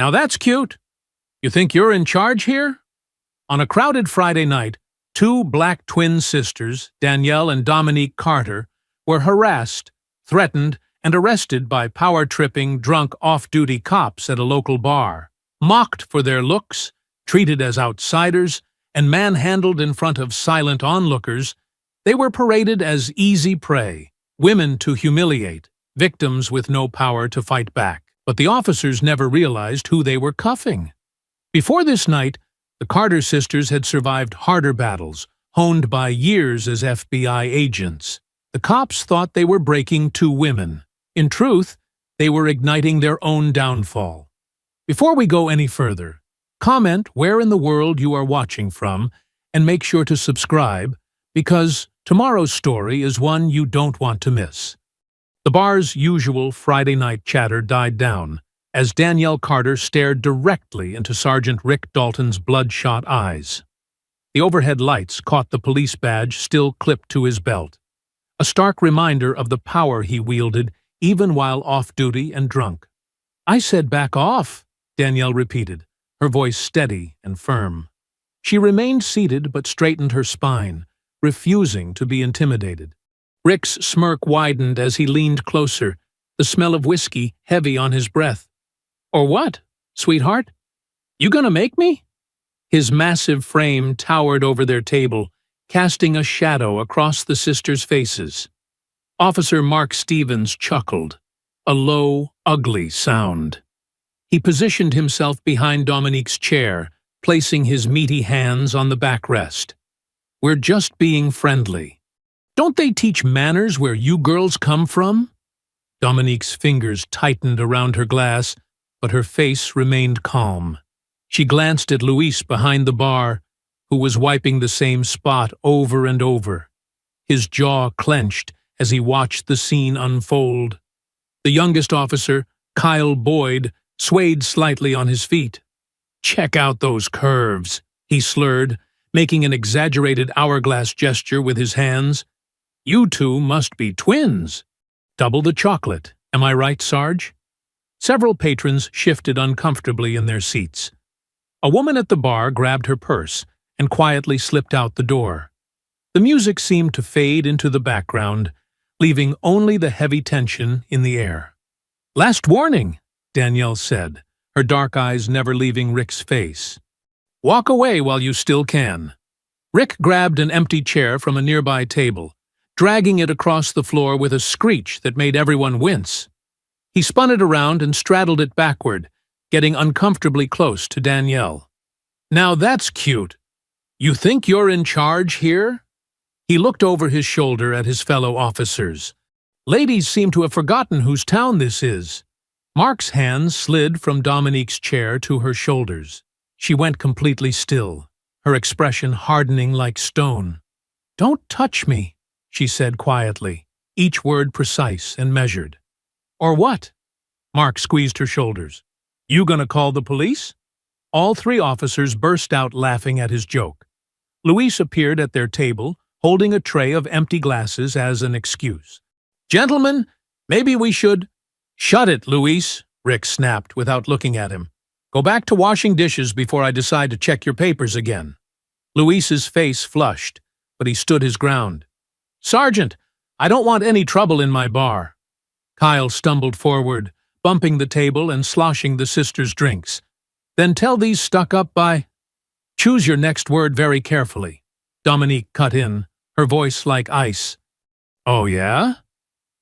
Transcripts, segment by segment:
Now that's cute. You think you're in charge here? On a crowded Friday night, two black twin sisters, Danielle and Dominique Carter, were harassed, threatened, and arrested by power-tripping, drunk, off-duty cops at a local bar. Mocked for their looks, treated as outsiders, and manhandled in front of silent onlookers, they were paraded as easy prey, women to humiliate, victims with no power to fight back. But the officers never realized who they were cuffing. Before this night, the Carter sisters had survived harder battles, honed by years as FBI agents. The cops thought they were breaking two women. In truth, they were igniting their own downfall. Before we go any further, comment where in the world you are watching from and make sure to subscribe, because tomorrow's story is one you don't want to miss. The bar's usual Friday night chatter died down as Danielle Carter stared directly into Sergeant Rick Dalton's bloodshot eyes. The overhead lights caught the police badge still clipped to his belt, a stark reminder of the power he wielded even while off-duty and drunk. "I said back off," Danielle repeated, her voice steady and firm. She remained seated but straightened her spine, refusing to be intimidated. Rick's smirk widened as he leaned closer, the smell of whiskey heavy on his breath. "Or what, sweetheart? You gonna make me?" His massive frame towered over their table, casting a shadow across the sisters' faces. Officer Mark Stevens chuckled, a low, ugly sound. He positioned himself behind Dominique's chair, placing his meaty hands on the backrest. "We're just being friendly. Don't they teach manners where you girls come from?" Dominique's fingers tightened around her glass, but her face remained calm. She glanced at Luis behind the bar, who was wiping the same spot over and over. His jaw clenched as he watched the scene unfold. The youngest officer, Kyle Boyd, swayed slightly on his feet. "Check out those curves," he slurred, making an exaggerated hourglass gesture with his hands. "You two must be twins. Double the chocolate, am I right, Sarge?" Several patrons shifted uncomfortably in their seats. A woman at the bar grabbed her purse and quietly slipped out the door. The music seemed to fade into the background, leaving only the heavy tension in the air. "Last warning," Danielle said, her dark eyes never leaving Rick's face. "Walk away while you still can." Rick grabbed an empty chair from a nearby table, dragging it across the floor with a screech that made everyone wince. He spun it around and straddled it backward, getting uncomfortably close to Danielle. "Now that's cute. You think you're in charge here?" He looked over his shoulder at his fellow officers. "Ladies seem to have forgotten whose town this is." Mark's hands slid from Dominique's chair to her shoulders. She went completely still, her expression hardening like stone. "Don't touch me," she said quietly, each word precise and measured. "Or what?" Mark squeezed her shoulders. "You gonna call the police?" All three officers burst out laughing at his joke. Luis appeared at their table, holding a tray of empty glasses as an excuse. "Gentlemen, maybe we should—" "Shut it, Luis," Rick snapped without looking at him. "Go back to washing dishes before I decide to check your papers again." Luis's face flushed, but he stood his ground. "Sergeant, I don't want any trouble in my bar." Kyle stumbled forward, bumping the table and sloshing the sisters' drinks. "Then tell these stuck-up by—" "Choose your next word very carefully," Dominique cut in, her voice like ice. "Oh, yeah?"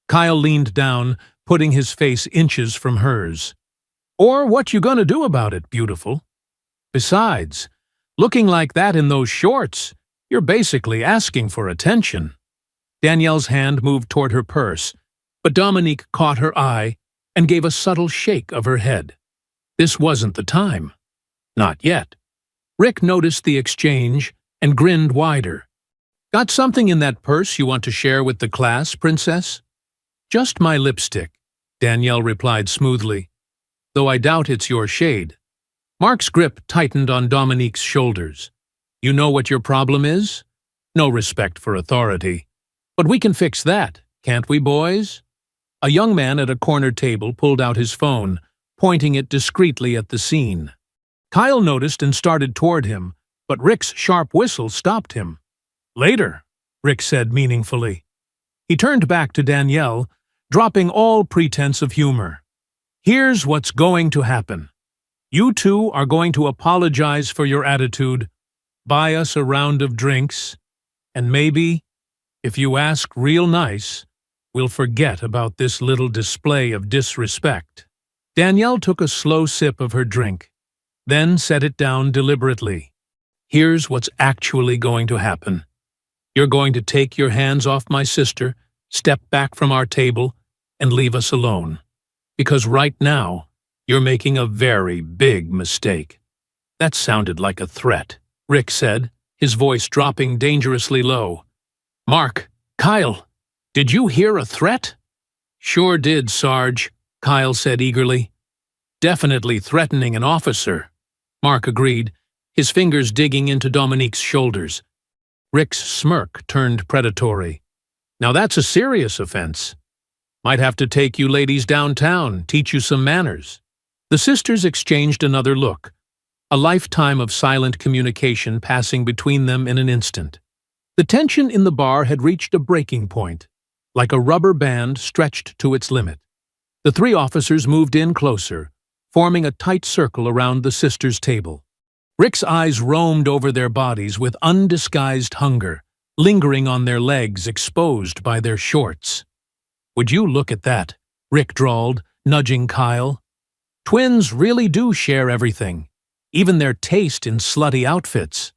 Kyle leaned down, putting his face inches from hers. "Or what you gonna do about it, beautiful? Besides, looking like that in those shorts, you're basically asking for attention." Danielle's hand moved toward her purse, but Dominique caught her eye and gave a subtle shake of her head. This wasn't the time. Not yet. Rick noticed the exchange and grinned wider. "Got something in that purse you want to share with the class, princess?" "Just my lipstick," Danielle replied smoothly, "though I doubt it's your shade." Mark's grip tightened on Dominique's shoulders. "You know what your problem is? No respect for authority. But we can fix that, can't we, boys?" A young man at a corner table pulled out his phone, pointing it discreetly at the scene. Kyle noticed and started toward him, but Rick's sharp whistle stopped him. "Later," Rick said meaningfully. He turned back to Danielle, dropping all pretense of humor. "Here's what's going to happen. You two are going to apologize for your attitude, buy us a round of drinks, and maybe, if you ask real nice, we'll forget about this little display of disrespect." Danielle took a slow sip of her drink, then set it down deliberately. "Here's what's actually going to happen. You're going to take your hands off my sister, step back from our table, and leave us alone. Because right now, you're making a very big mistake." "That sounded like a threat," Rick said, his voice dropping dangerously low. "Mark, Kyle, did you hear a threat?" "Sure did, Sarge," Kyle said eagerly. "Definitely threatening an officer," Mark agreed, his fingers digging into Dominique's shoulders. Rick's smirk turned predatory. "Now that's a serious offense. Might have to take you ladies downtown, teach you some manners." The sisters exchanged another look, a lifetime of silent communication passing between them in an instant. The tension in the bar had reached a breaking point, like a rubber band stretched to its limit. The three officers moved in closer, forming a tight circle around the sisters' table. Rick's eyes roamed over their bodies with undisguised hunger, lingering on their legs exposed by their shorts. "Would you look at that?" Rick drawled, nudging Kyle. "Twins really do share everything, even their taste in slutty outfits."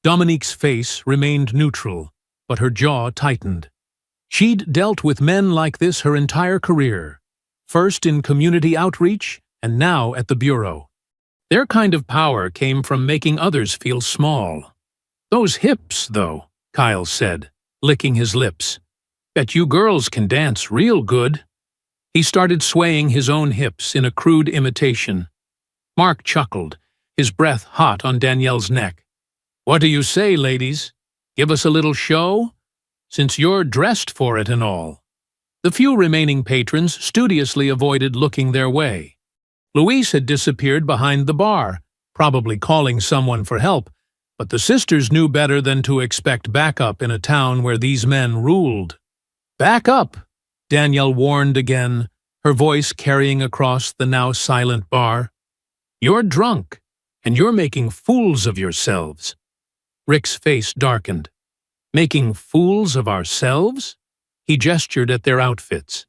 Dominique's face remained neutral, but her jaw tightened. She'd dealt with men like this her entire career, first in community outreach and now at the Bureau. Their kind of power came from making others feel small. "Those hips, though," Kyle said, licking his lips. "Bet you girls can dance real good." He started swaying his own hips in a crude imitation. Mark chuckled, his breath hot on Danielle's neck. "What do you say, ladies? Give us a little show? Since you're dressed for it and all." The few remaining patrons studiously avoided looking their way. Luis had disappeared behind the bar, probably calling someone for help, but the sisters knew better than to expect backup in a town where these men ruled. "Back up!" Danielle warned again, her voice carrying across the now silent bar. "You're drunk, and you're making fools of yourselves." Rick's face darkened. "Making fools of ourselves?" He gestured at their outfits.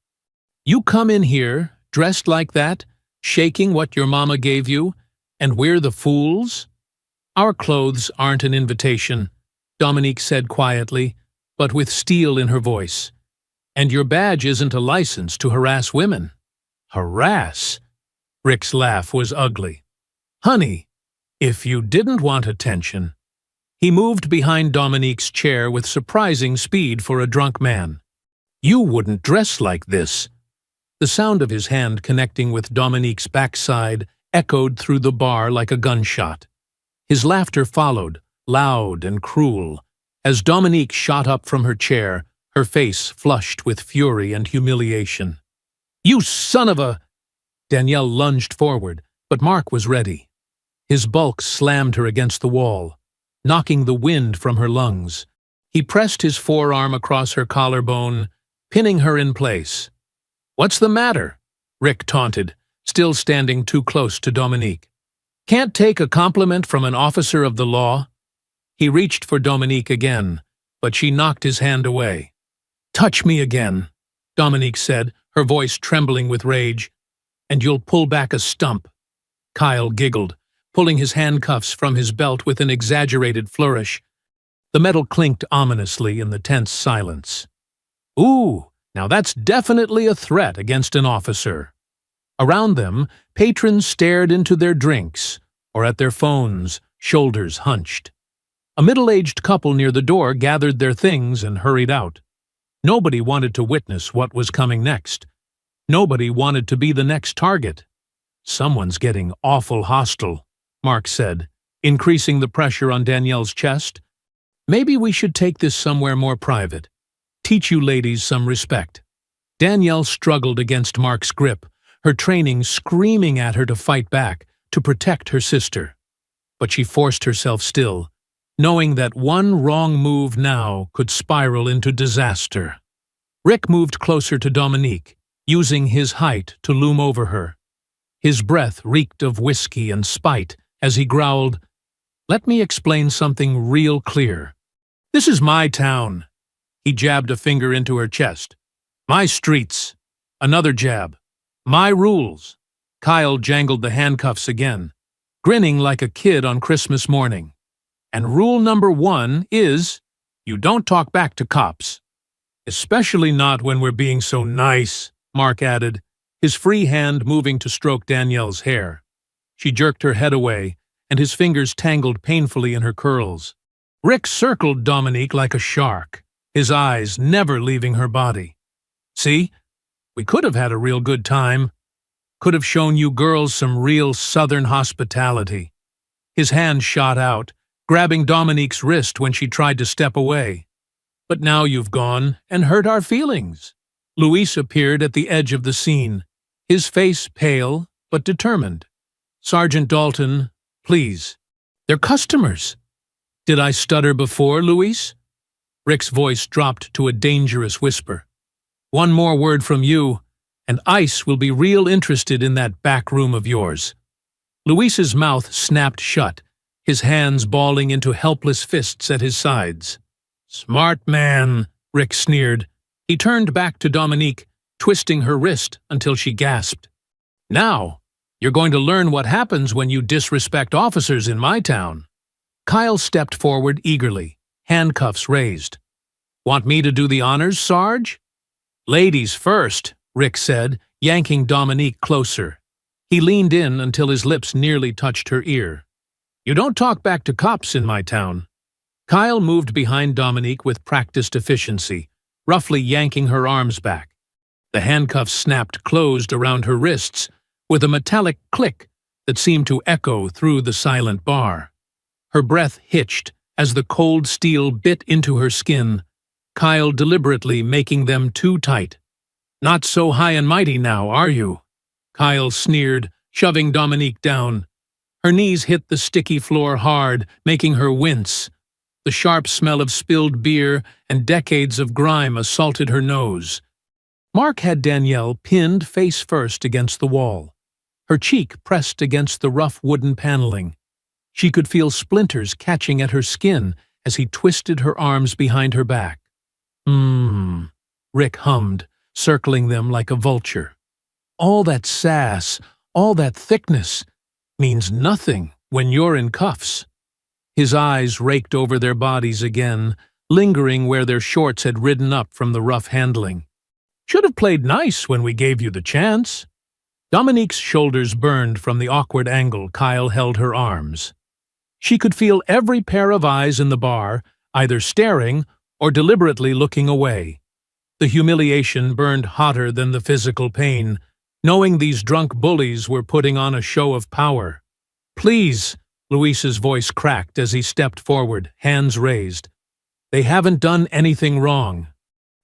"You come in here, dressed like that, shaking what your mama gave you, and we're the fools?" "Our clothes aren't an invitation," Dominique said quietly, but with steel in her voice. "And your badge isn't a license to harass women." "Harass?" Rick's laugh was ugly. "Honey, if you didn't want attention—" He moved behind Dominique's chair with surprising speed for a drunk man. "You wouldn't dress like this." The sound of his hand connecting with Dominique's backside echoed through the bar like a gunshot. His laughter followed, loud and cruel, as Dominique shot up from her chair, her face flushed with fury and humiliation. "You son of a—" Danielle lunged forward, but Mark was ready. His bulk slammed her against the wall, knocking the wind from her lungs. He pressed his forearm across her collarbone, pinning her in place. "What's the matter?" Rick taunted, still standing too close to Dominique. "Can't take a compliment from an officer of the law?" He reached for Dominique again, but she knocked his hand away. "Touch me again," Dominique said, her voice trembling with rage, "and you'll pull back a stump." Kyle giggled, pulling his handcuffs from his belt with an exaggerated flourish. The metal clinked ominously in the tense silence. "Ooh, now that's definitely a threat against an officer." Around them, patrons stared into their drinks or at their phones, shoulders hunched. A middle-aged couple near the door gathered their things and hurried out. Nobody wanted to witness what was coming next. Nobody wanted to be the next target. "Someone's getting awful hostile," Mark said, increasing the pressure on Danielle's chest. "Maybe we should take this somewhere more private. Teach you ladies some respect." Danielle struggled against Mark's grip, her training screaming at her to fight back, to protect her sister. But she forced herself still, knowing that one wrong move now could spiral into disaster. Rick moved closer to Dominique, using his height to loom over her. His breath reeked of whiskey and spite as he growled, "Let me explain something real clear. This is my town." He jabbed a finger into her chest. "My streets." Another jab. "My rules." Kyle jangled the handcuffs again, grinning like a kid on Christmas morning. "And rule number 1 is, you don't talk back to cops. Especially not when we're being so nice," Mark added, his free hand moving to stroke Danielle's hair. She jerked her head away, and his fingers tangled painfully in her curls. Rick circled Dominique like a shark, his eyes never leaving her body. "See? We could have had a real good time. Could have shown you girls some real Southern hospitality." His hand shot out, grabbing Dominique's wrist when she tried to step away. "But now you've gone and hurt our feelings." Luis appeared at the edge of the scene, his face pale but determined. "Sergeant Dalton, please. They're customers." "Did I stutter before, Luis?" Rick's voice dropped to a dangerous whisper. "One more word from you, and ICE will be real interested in that back room of yours." Luis's mouth snapped shut, his hands balling into helpless fists at his sides. "Smart man," Rick sneered. He turned back to Dominique, twisting her wrist until she gasped. "Now, you're going to learn what happens when you disrespect officers in my town." Kyle stepped forward eagerly, handcuffs raised. "Want me to do the honors, Sarge?" "Ladies first," Rick said, yanking Dominique closer. He leaned in until his lips nearly touched her ear. "You don't talk back to cops in my town." Kyle moved behind Dominique with practiced efficiency, roughly yanking her arms back. The handcuffs snapped closed around her wrists with a metallic click that seemed to echo through the silent bar. Her breath hitched as the cold steel bit into her skin, Kyle deliberately making them too tight. "Not so high and mighty now, are you?" Kyle sneered, shoving Dominique down. Her knees hit the sticky floor hard, making her wince. The sharp smell of spilled beer and decades of grime assaulted her nose. Mark had Danielle pinned face first against the wall, her cheek pressed against the rough wooden paneling. She could feel splinters catching at her skin as he twisted her arms behind her back. Rick hummed, circling them like a vulture. "All that sass, all that thickness, means nothing when you're in cuffs." His eyes raked over their bodies again, lingering where their shorts had ridden up from the rough handling. "Should have played nice when we gave you the chance." Dominique's shoulders burned from the awkward angle Kyle held her arms. She could feel every pair of eyes in the bar, either staring or deliberately looking away. The humiliation burned hotter than the physical pain, knowing these drunk bullies were putting on a show of power. "Please," Luis's voice cracked as he stepped forward, hands raised. "They haven't done anything wrong.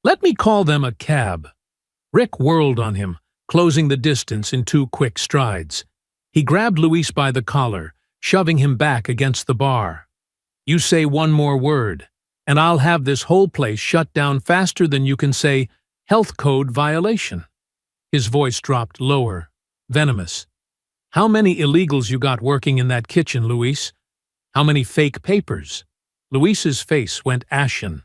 Let me call them a cab." Rick whirled on him, closing the distance in 2 quick strides. He grabbed Luis by the collar, shoving him back against the bar. "You say one more word, and I'll have this whole place shut down faster than you can say health code violation." His voice dropped lower, venomous. "How many illegals you got working in that kitchen, Luis? How many fake papers?" Luis's face went ashen.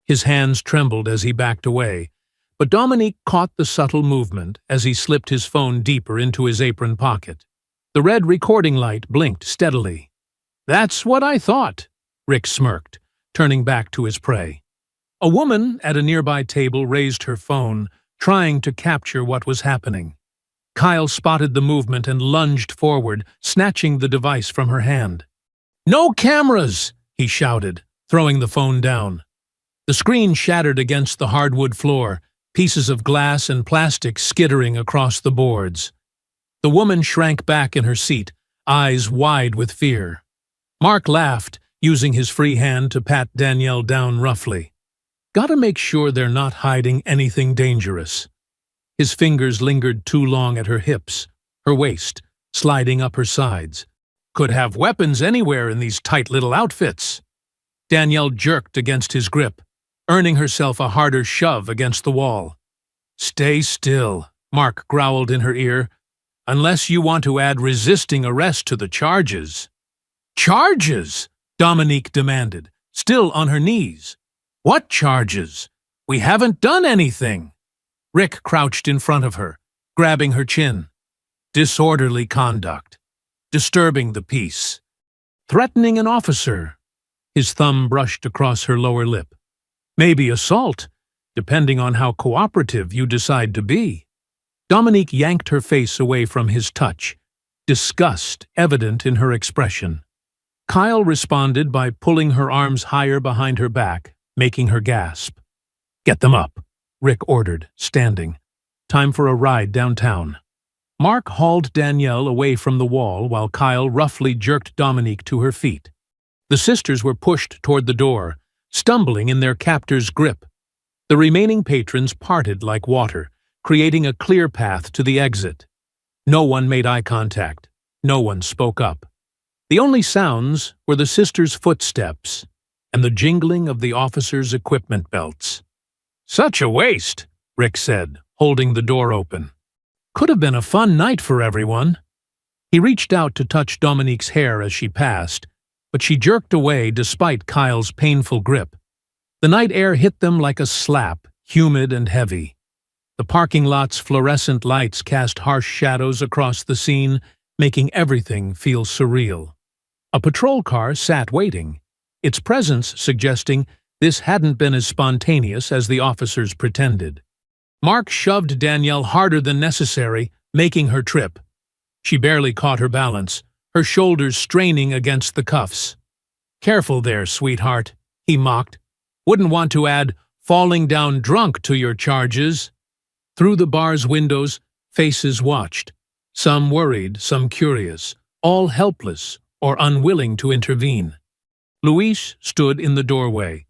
His hands trembled as he backed away, but Dominique caught the subtle movement as he slipped his phone deeper into his apron pocket. The red recording light blinked steadily. "That's what I thought," Rick smirked, turning back to his prey. A woman at a nearby table raised her phone, trying to capture what was happening. Kyle spotted the movement and lunged forward, snatching the device from her hand. "No cameras!" he shouted, throwing the phone down. The screen shattered against the hardwood floor, pieces of glass and plastic skittering across the boards. The woman shrank back in her seat, eyes wide with fear. Mark laughed, using his free hand to pat Danielle down roughly. "Gotta make sure they're not hiding anything dangerous." His fingers lingered too long at her hips, her waist, sliding up her sides. Could have weapons anywhere in these tight little outfits. Danielle jerked against his grip, earning herself a harder shove against the wall. "Stay still," Mark growled in her ear, "unless you want to add resisting arrest to the charges." "Charges?" Dominique demanded, still on her knees. "What charges? We haven't done anything." Rick crouched in front of her, grabbing her chin. "Disorderly conduct. Disturbing the peace. Threatening an officer." His thumb brushed across her lower lip. "Maybe assault, depending on how cooperative you decide to be." Dominique yanked her face away from his touch, disgust evident in her expression. Kyle responded by pulling her arms higher behind her back, making her gasp. "Get them up," Rick ordered, standing. "Time for a ride downtown." Mark hauled Danielle away from the wall while Kyle roughly jerked Dominique to her feet. The sisters were pushed toward the door, stumbling in their captor's grip. The remaining patrons parted like water, creating a clear path to the exit. No one made eye contact. No one spoke up. The only sounds were the sisters' footsteps and the jingling of the officers' equipment belts. "Such a waste," Rick said, holding the door open. "Could have been a fun night for everyone." He reached out to touch Dominique's hair as she passed, but she jerked away despite Kyle's painful grip. The night air hit them like a slap, humid and heavy. The parking lot's fluorescent lights cast harsh shadows across the scene, making everything feel surreal. A patrol car sat waiting, its presence suggesting this hadn't been as spontaneous as the officers pretended. Mark shoved Danielle harder than necessary, making her trip. She barely caught her balance, her shoulders straining against the cuffs. "Careful there, sweetheart," he mocked. "Wouldn't want to add falling down drunk to your charges." Through the bar's windows, faces watched. Some worried, some curious, all helpless or unwilling to intervene. Luis stood in the doorway,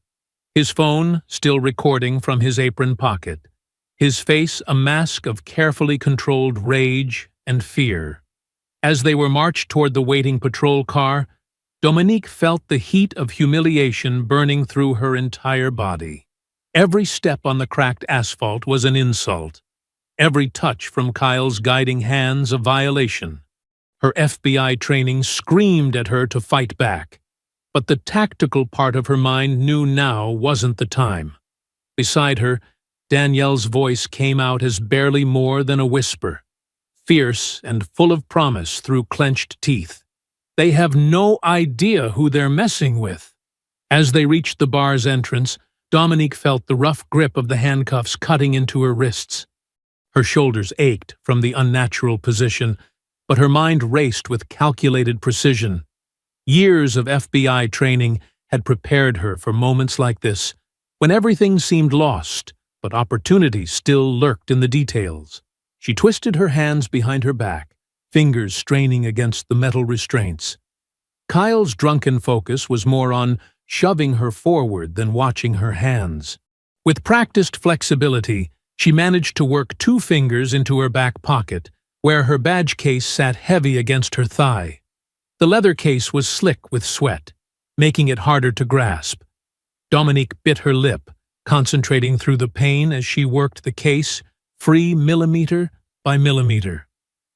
his phone still recording from his apron pocket, his face a mask of carefully controlled rage and fear. As they were marched toward the waiting patrol car, Dominique felt the heat of humiliation burning through her entire body. Every step on the cracked asphalt was an insult. Every touch from Kyle's guiding hands a violation. Her FBI training screamed at her to fight back, but the tactical part of her mind knew now wasn't the time. Beside her, Danielle's voice came out as barely more than a whisper, fierce and full of promise through clenched teeth. They have no idea who they're messing with. As they reached the bar's entrance, Dominique felt the rough grip of the handcuffs cutting into her wrists. Her shoulders ached from the unnatural position, but her mind raced with calculated precision. Years of FBI training had prepared her for moments like this, when everything seemed lost, but opportunity still lurked in the details. She twisted her hands behind her back, fingers straining against the metal restraints. Kyle's drunken focus was more on shoving her forward than watching her hands. With practiced flexibility, she managed to work 2 fingers into her back pocket, where her badge case sat heavy against her thigh. The leather case was slick with sweat, making it harder to grasp. Dominique bit her lip, concentrating through the pain as she worked the case, free millimeter by millimeter.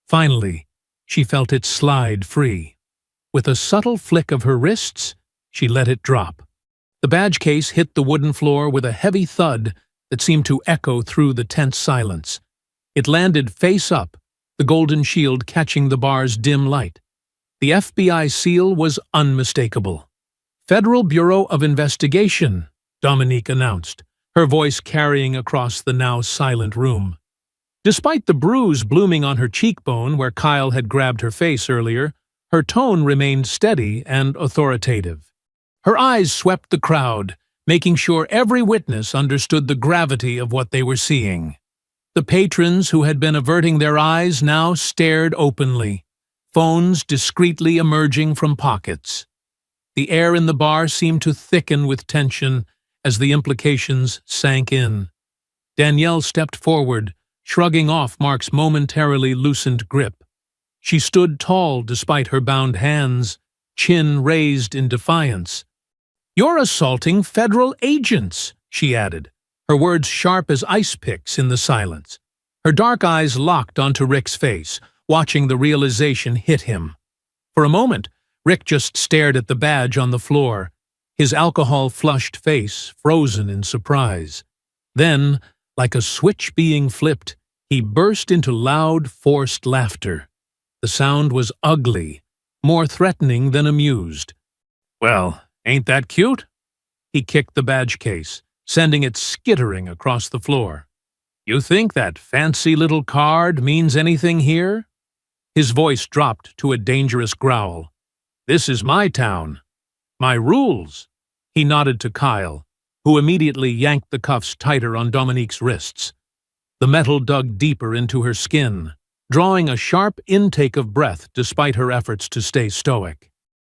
Finally, she felt it slide free. With a subtle flick of her wrists, she let it drop. The badge case hit the wooden floor with a heavy thud that seemed to echo through the tense silence. It landed face up, the golden shield catching the bar's dim light. The FBI seal was unmistakable. "Federal Bureau of Investigation," Dominique announced, her voice carrying across the now silent room. Despite the bruise blooming on her cheekbone where Kyle had grabbed her face earlier, her tone remained steady and authoritative. Her eyes swept the crowd, making sure every witness understood the gravity of what they were seeing. The patrons who had been averting their eyes now stared openly, phones discreetly emerging from pockets. The air in the bar seemed to thicken with tension as the implications sank in. Danielle stepped forward, shrugging off Mark's momentarily loosened grip. She stood tall despite her bound hands, chin raised in defiance. "You're assaulting federal agents," she added, her words sharp as ice picks in the silence. Her dark eyes locked onto Rick's face, watching the realization hit him. For a moment, Rick just stared at the badge on the floor, his alcohol-flushed face frozen in surprise. Then, like a switch being flipped, he burst into loud, forced laughter. The sound was ugly, more threatening than amused. "Well, ain't that cute?" He kicked the badge case, sending it skittering across the floor. "You think that fancy little card means anything here?" His voice dropped to a dangerous growl. "This is my town. My rules." He nodded to Kyle, who immediately yanked the cuffs tighter on Dominique's wrists. The metal dug deeper into her skin, drawing a sharp intake of breath despite her efforts to stay stoic.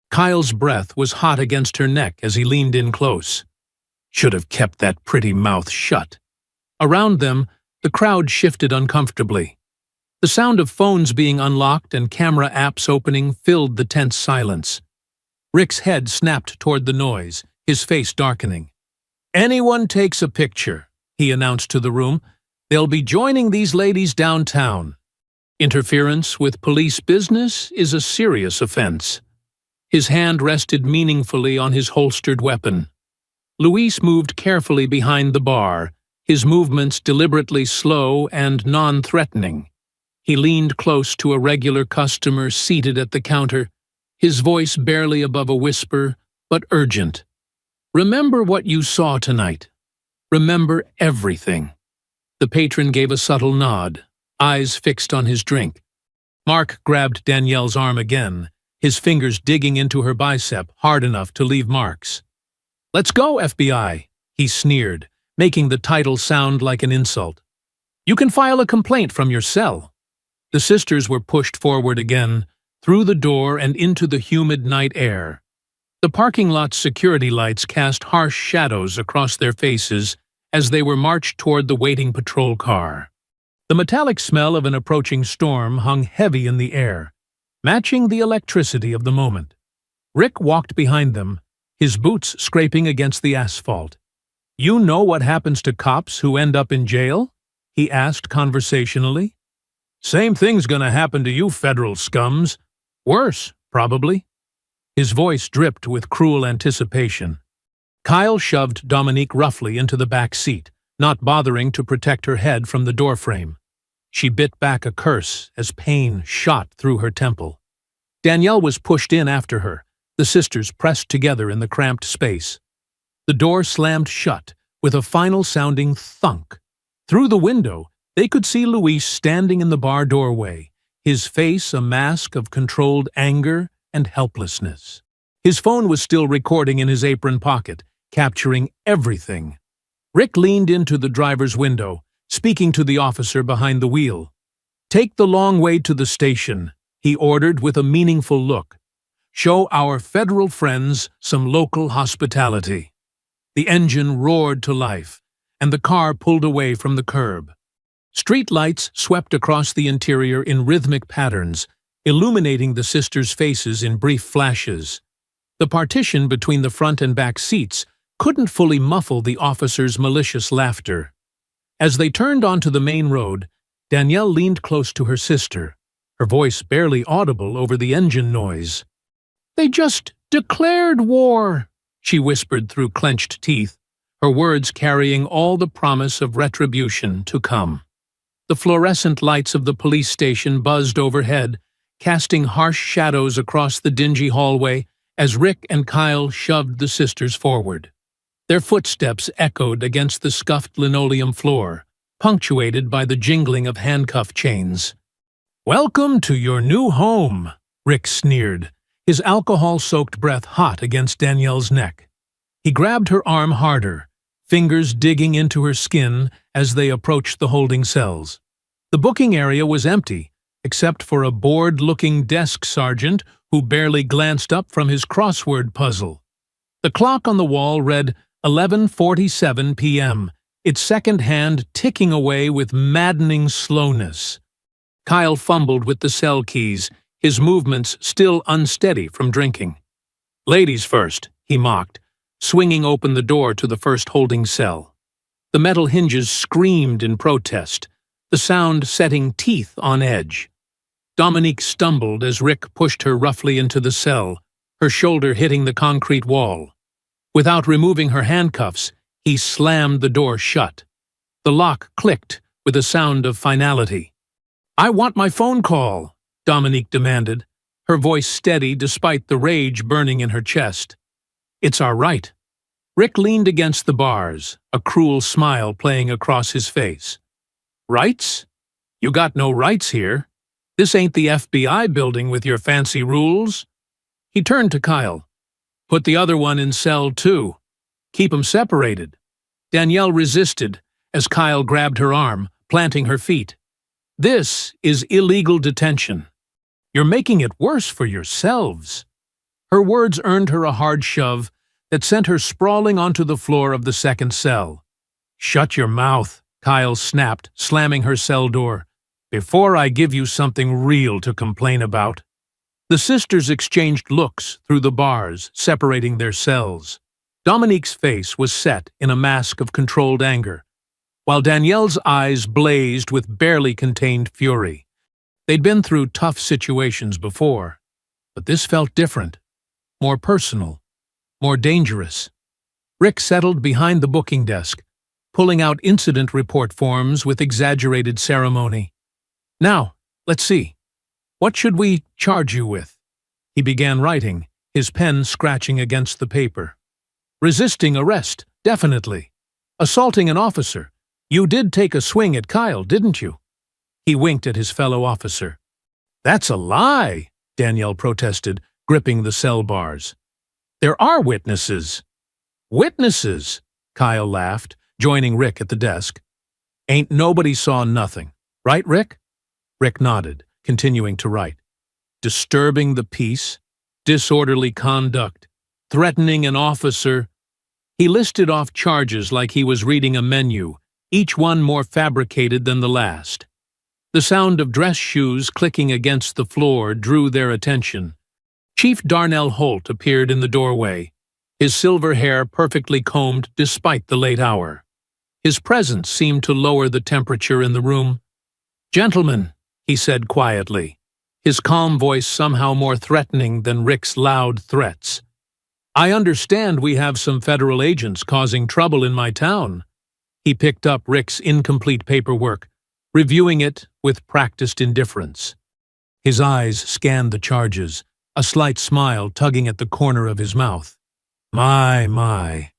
Kyle's breath was hot against her neck as he leaned in close. Should have kept that pretty mouth shut. Around them, the crowd shifted uncomfortably. The sound of phones being unlocked and camera apps opening filled the tense silence. Rick's head snapped toward the noise, his face darkening. "Anyone takes a picture," he announced to the room. "They'll be joining these ladies downtown. Interference with police business is a serious offense." His hand rested meaningfully on his holstered weapon. Luis moved carefully behind the bar, his movements deliberately slow and non-threatening. He leaned close to a regular customer seated at the counter, his voice barely above a whisper, but urgent. "Remember what you saw tonight. Remember everything." The patron gave a subtle nod, eyes fixed on his drink. Mark grabbed Danielle's arm again, his fingers digging into her bicep hard enough to leave marks. "Let's go, FBI," he sneered, making the title sound like an insult. "You can file a complaint from your cell." The sisters were pushed forward again, through the door and into the humid night air. The parking lot's security lights cast harsh shadows across their faces as they were marched toward the waiting patrol car. The metallic smell of an approaching storm hung heavy in the air, matching the electricity of the moment. Rick walked behind them, his boots scraping against the asphalt. "You know what happens to cops who end up in jail?" he asked conversationally. "Same thing's gonna happen to you federal scums. Worse, probably." His voice dripped with cruel anticipation. Kyle shoved Dominique roughly into the back seat, not bothering to protect her head from the doorframe. She bit back a curse as pain shot through her temple. Danielle was pushed in after her, the sisters pressed together in the cramped space. The door slammed shut, with a final-sounding thunk. Through the window, they could see Luis standing in the bar doorway, his face a mask of controlled anger and helplessness. His phone was still recording in his apron pocket, capturing everything. Rick leaned into the driver's window, speaking to the officer behind the wheel. "Take the long way to the station," he ordered with a meaningful look. "Show our federal friends some local hospitality." The engine roared to life, and the car pulled away from the curb. Street lights swept across the interior in rhythmic patterns, illuminating the sisters' faces in brief flashes. The partition between the front and back seats couldn't fully muffle the officer's malicious laughter. As they turned onto the main road, Danielle leaned close to her sister, her voice barely audible over the engine noise. "They just declared war," she whispered through clenched teeth, her words carrying all the promise of retribution to come. The fluorescent lights of the police station buzzed overhead, casting harsh shadows across the dingy hallway as Rick and Kyle shoved the sisters forward. Their footsteps echoed against the scuffed linoleum floor, punctuated by the jingling of handcuff chains. "Welcome to your new home," Rick sneered, his alcohol-soaked breath hot against Danielle's neck. He grabbed her arm harder, fingers digging into her skin as they approached the holding cells. The booking area was empty, except for a bored-looking desk sergeant who barely glanced up from his crossword puzzle. The clock on the wall read 11:47 p.m., its second hand ticking away with maddening slowness. Kyle fumbled with the cell keys, his movements still unsteady from drinking. "Ladies first," he mocked, swinging open the door to the first holding cell. The metal hinges screamed in protest, the sound setting teeth on edge. Dominique stumbled as Rick pushed her roughly into the cell, her shoulder hitting the concrete wall. Without removing her handcuffs, he slammed the door shut. The lock clicked with a sound of finality. "I want my phone call," Dominique demanded, her voice steady despite the rage burning in her chest. "It's our right." Rick leaned against the bars, a cruel smile playing across his face. "Rights? You got no rights here. This ain't the FBI building with your fancy rules." He turned to Kyle. "Put the other one in cell 2. Keep 'em separated." Danielle resisted as Kyle grabbed her arm, planting her feet. "This is illegal detention. You're making it worse for yourselves." Her words earned her a hard shove that sent her sprawling onto the floor of the second cell. "Shut your mouth," Kyle snapped, slamming her cell door, "before I give you something real to complain about." The sisters exchanged looks through the bars separating their cells. Dominique's face was set in a mask of controlled anger, while Danielle's eyes blazed with barely contained fury. They'd been through tough situations before, but this felt different, more personal, more dangerous. Rick settled behind the booking desk, pulling out incident report forms with exaggerated ceremony. "Now, let's see. What should we charge you with?" He began writing, his pen scratching against the paper. "Resisting arrest, definitely. Assaulting an officer. You did take a swing at Kyle, didn't you?" He winked at his fellow officer. "That's a lie," Danielle protested, gripping the cell bars. "There are witnesses." "Witnesses?" Kyle laughed, joining Rick at the desk. "Ain't nobody saw nothing. Right, Rick?" Rick nodded, continuing to write. "Disturbing the peace, disorderly conduct, threatening an officer." He listed off charges like he was reading a menu, each one more fabricated than the last. The sound of dress shoes clicking against the floor drew their attention. Chief Darnell Holt appeared in the doorway, his silver hair perfectly combed despite the late hour. His presence seemed to lower the temperature in the room. "Gentlemen," he said quietly, his calm voice somehow more threatening than Rick's loud threats. "I understand we have some federal agents causing trouble in my town." He picked up Rick's incomplete paperwork, reviewing it with practiced indifference. His eyes scanned the charges, a slight smile tugging at the corner of his mouth. My,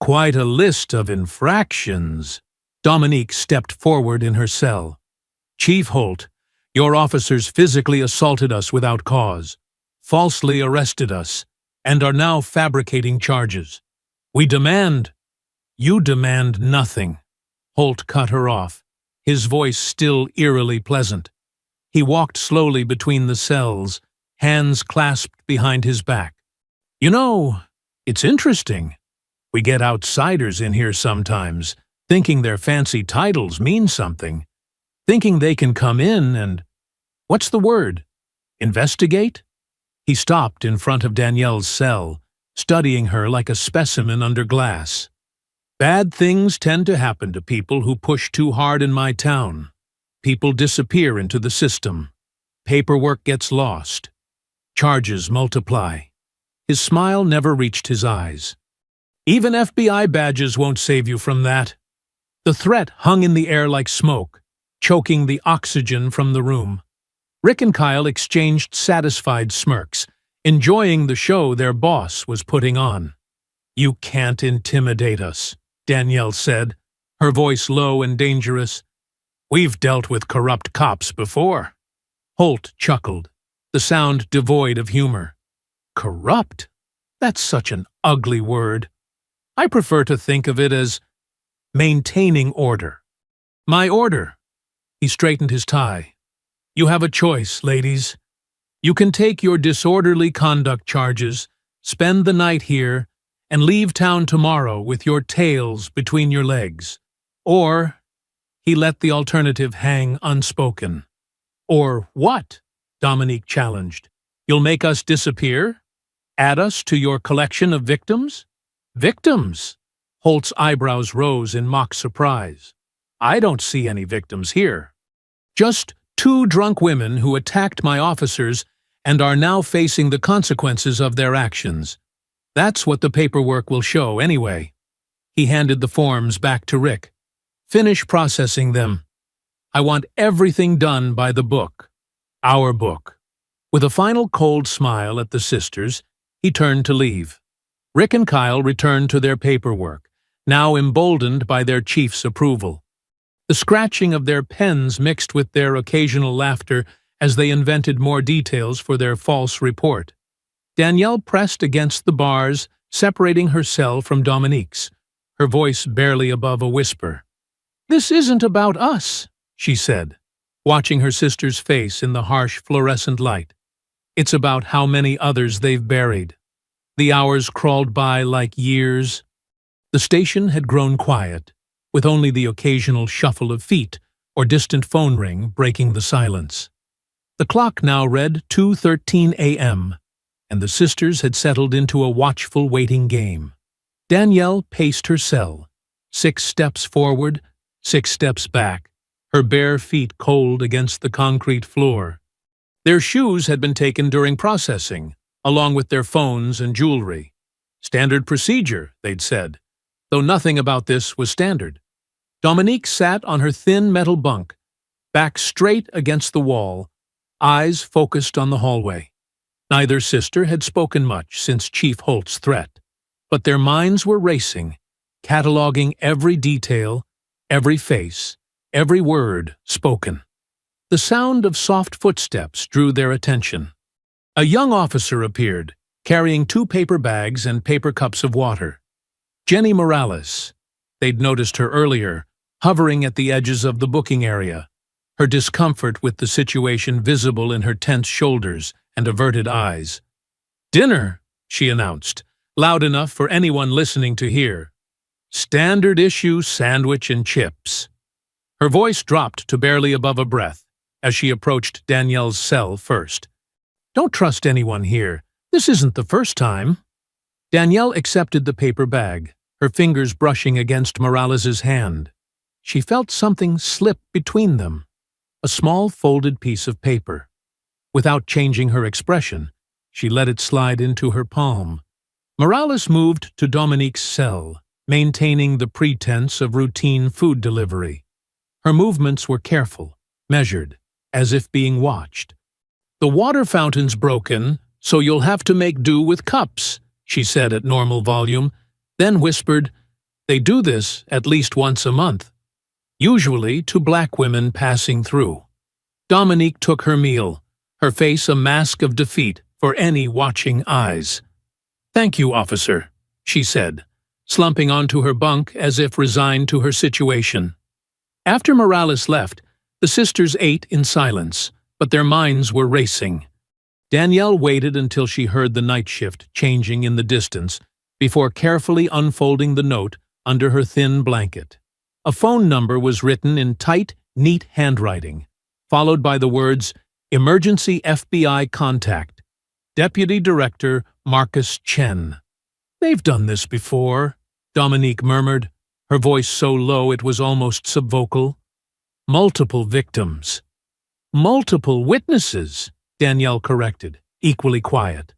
quite a list of infractions." Dominique stepped forward in her cell. "Chief Holt, your officers physically assaulted us without cause, falsely arrested us, and are now fabricating charges. We demand—" "You demand nothing." Holt cut her off, his voice still eerily pleasant. He walked slowly between the cells, hands clasped behind his back. "You know, it's interesting. We get outsiders in here sometimes, thinking their fancy titles mean something, thinking they can come in and— what's the word? Investigate?" He stopped in front of Danielle's cell, studying her like a specimen under glass. "Bad things tend to happen to people who push too hard in my town. People disappear into the system. Paperwork gets lost. Charges multiply." His smile never reached his eyes. "Even FBI badges won't save you from that." The threat hung in the air like smoke, choking the oxygen from the room. Rick and Kyle exchanged satisfied smirks, enjoying the show their boss was putting on. "You can't intimidate us," Danielle said, her voice low and dangerous. "We've dealt with corrupt cops before." Holt chuckled, the sound devoid of humor. "Corrupt? That's such an ugly word. I prefer to think of it as maintaining order." "My order." He straightened his tie. "You have a choice, ladies. You can take your disorderly conduct charges, spend the night here, and leave town tomorrow with your tails between your legs. Or he let the alternative hang unspoken. Or what? Dominique challenged. You'll make us disappear? Add us to your collection of victims? Victims? Holt's eyebrows rose in mock surprise. I don't see any victims here. Just two drunk women who attacked my officers and are now facing the consequences of their actions. That's what the paperwork will show anyway. He handed the forms back to Rick. Finish processing them. I want everything done by the book. Our book. With a final cold smile at the sisters, he turned to leave. Rick and Kyle returned to their paperwork, now emboldened by their chief's approval. The scratching of their pens mixed with their occasional laughter as they invented more details for their false report. Danielle pressed against the bars, separating her cell from Dominique's, her voice barely above a whisper. This isn't about us, she said, watching her sister's face in the harsh fluorescent light. It's about how many others they've buried. The hours crawled by like years. The station had grown quiet, with only the occasional shuffle of feet or distant phone ring breaking the silence. The clock now read 2:13 a.m., and the sisters had settled into a watchful waiting game. Danielle paced her cell, 6 steps forward, 6 steps back, her bare feet cold against the concrete floor. Their shoes had been taken during processing, along with their phones and jewelry. Standard procedure, they'd said, though nothing about this was standard. Dominique sat on her thin metal bunk, back straight against the wall, eyes focused on the hallway. Neither sister had spoken much since Chief Holt's threat, but their minds were racing, cataloging every detail, every face, every word spoken. The sound of soft footsteps drew their attention. A young officer appeared, carrying 2 paper bags and paper cups of water. Jenny Morales. They'd noticed her earlier, hovering at the edges of the booking area, her discomfort with the situation visible in her tense shoulders and averted eyes. Dinner, she announced, loud enough for anyone listening to hear. Standard issue sandwich and chips. Her voice dropped to barely above a breath as she approached Danielle's cell first. Don't trust anyone here. This isn't the first time. Danielle accepted the paper bag, her fingers brushing against Morales's hand. She felt something slip between them, a small folded piece of paper. Without changing her expression, she let it slide into her palm. Morales moved to Dominique's cell, maintaining the pretense of routine food delivery. Her movements were careful, measured, as if being watched. The water fountain's broken, so you'll have to make do with cups, she said at normal volume, then whispered, they do this at least once a month, usually to black women passing through. Dominique took her meal, her face a mask of defeat for any watching eyes. Thank you, officer, she said, slumping onto her bunk as if resigned to her situation. After Morales left, the sisters ate in silence, but their minds were racing. Danielle waited until she heard the night shift changing in the distance before carefully unfolding the note under her thin blanket. A phone number was written in tight, neat handwriting, followed by the words, Emergency FBI Contact, Deputy Director Marcus Chen. They've done this before, Dominique murmured, her voice so low it was almost subvocal. Multiple victims. Multiple witnesses, Danielle corrected, equally quiet.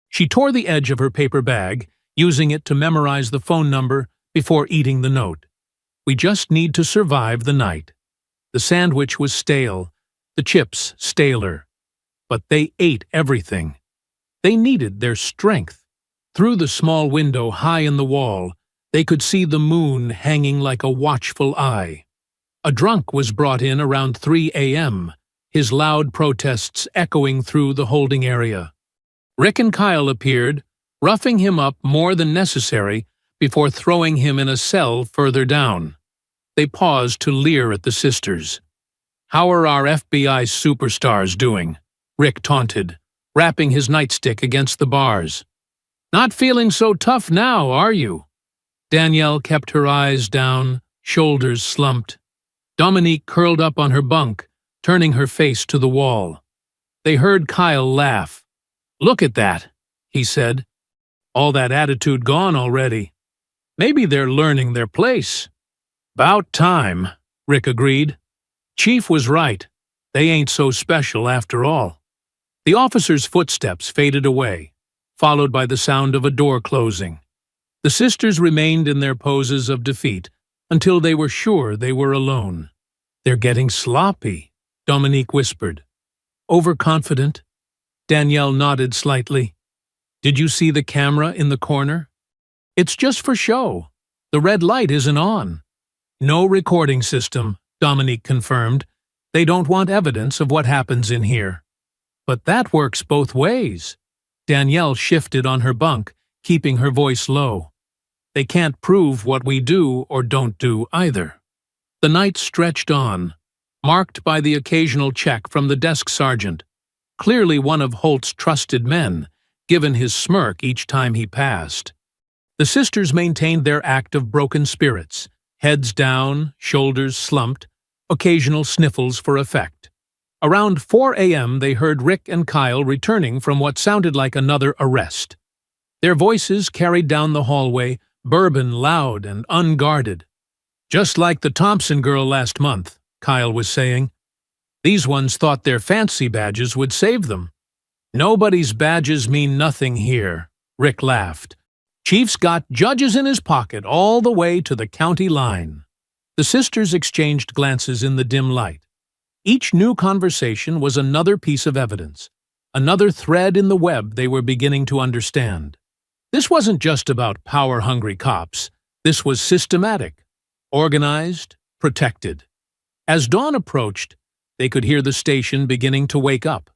She tore the edge of her paper bag, using it to memorize the phone number before eating the note. We just need to survive the night. The sandwich was stale, the chips staler, but they ate everything. They needed their strength. Through the small window high in the wall, they could see the moon hanging like a watchful eye. A drunk was brought in around 3 a.m., his loud protests echoing through the holding area. Rick and Kyle appeared, roughing him up more than necessary before throwing him in a cell further down. They paused to leer at the sisters. How are our FBI superstars doing? Rick taunted, rapping his nightstick against the bars. Not feeling so tough now, are you? Danielle kept her eyes down, shoulders slumped. Dominique curled up on her bunk, turning her face to the wall. They heard Kyle laugh. "Look at that," he said. "All that attitude gone already. Maybe they're learning their place." "'Bout time," Rick agreed. Chief was right. They ain't so special after all. The officer's footsteps faded away, followed by the sound of a door closing. The sisters remained in their poses of defeat until they were sure they were alone. "They're getting sloppy," Dominique whispered. "Overconfident?" Danielle nodded slightly. "Did you see the camera in the corner?" "It's just for show. The red light isn't on." "No recording system," Dominique confirmed. "They don't want evidence of what happens in here." "But that works both ways." Danielle shifted on her bunk, keeping her voice low. "They can't prove what we do or don't do either." The night stretched on, marked by the occasional check from the desk sergeant, clearly one of Holt's trusted men, given his smirk each time he passed. The sisters maintained their act of broken spirits, heads down, shoulders slumped, occasional sniffles for effect. Around 4 a.m. they heard Rick and Kyle returning from what sounded like another arrest. Their voices carried down the hallway, bourbon loud and unguarded. "Just like the Thompson girl last month," Kyle was saying. "These ones thought their fancy badges would save them." "Nobody's badges mean nothing here," Rick laughed. "Chief's got judges in his pocket all the way to the county line." The sisters exchanged glances in the dim light. Each new conversation was another piece of evidence, another thread in the web they were beginning to understand. This wasn't just about power-hungry cops. This was systematic, organized, protected. As dawn approached, they could hear the station beginning to wake up.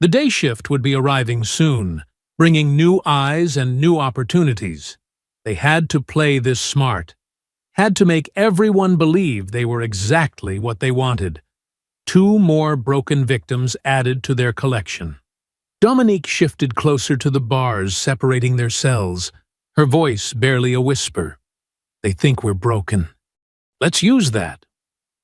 The day shift would be arriving soon, bringing new eyes and new opportunities. They had to play this smart, had to make everyone believe they were exactly what they wanted. 2 more broken victims added to their collection. Dominique shifted closer to the bars separating their cells, her voice barely a whisper. "They think we're broken. Let's use that."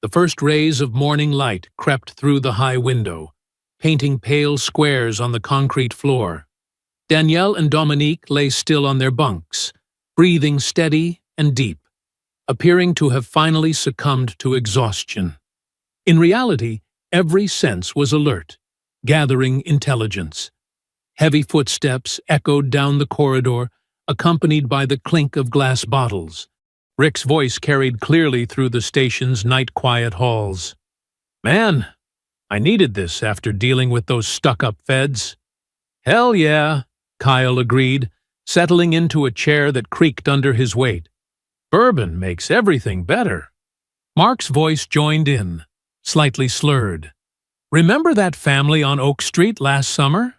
The first rays of morning light crept through the high window, painting pale squares on the concrete floor. Danielle and Dominique lay still on their bunks, breathing steady and deep, appearing to have finally succumbed to exhaustion. In reality, every sense was alert, gathering intelligence. Heavy footsteps echoed down the corridor, accompanied by the clink of glass bottles. Rick's voice carried clearly through the station's night-quiet halls. "Man, I needed this after dealing with those stuck-up feds." "Hell yeah," Kyle agreed, settling into a chair that creaked under his weight. "Bourbon makes everything better." Mark's voice joined in, slightly slurred. "Remember that family on Oak Street last summer?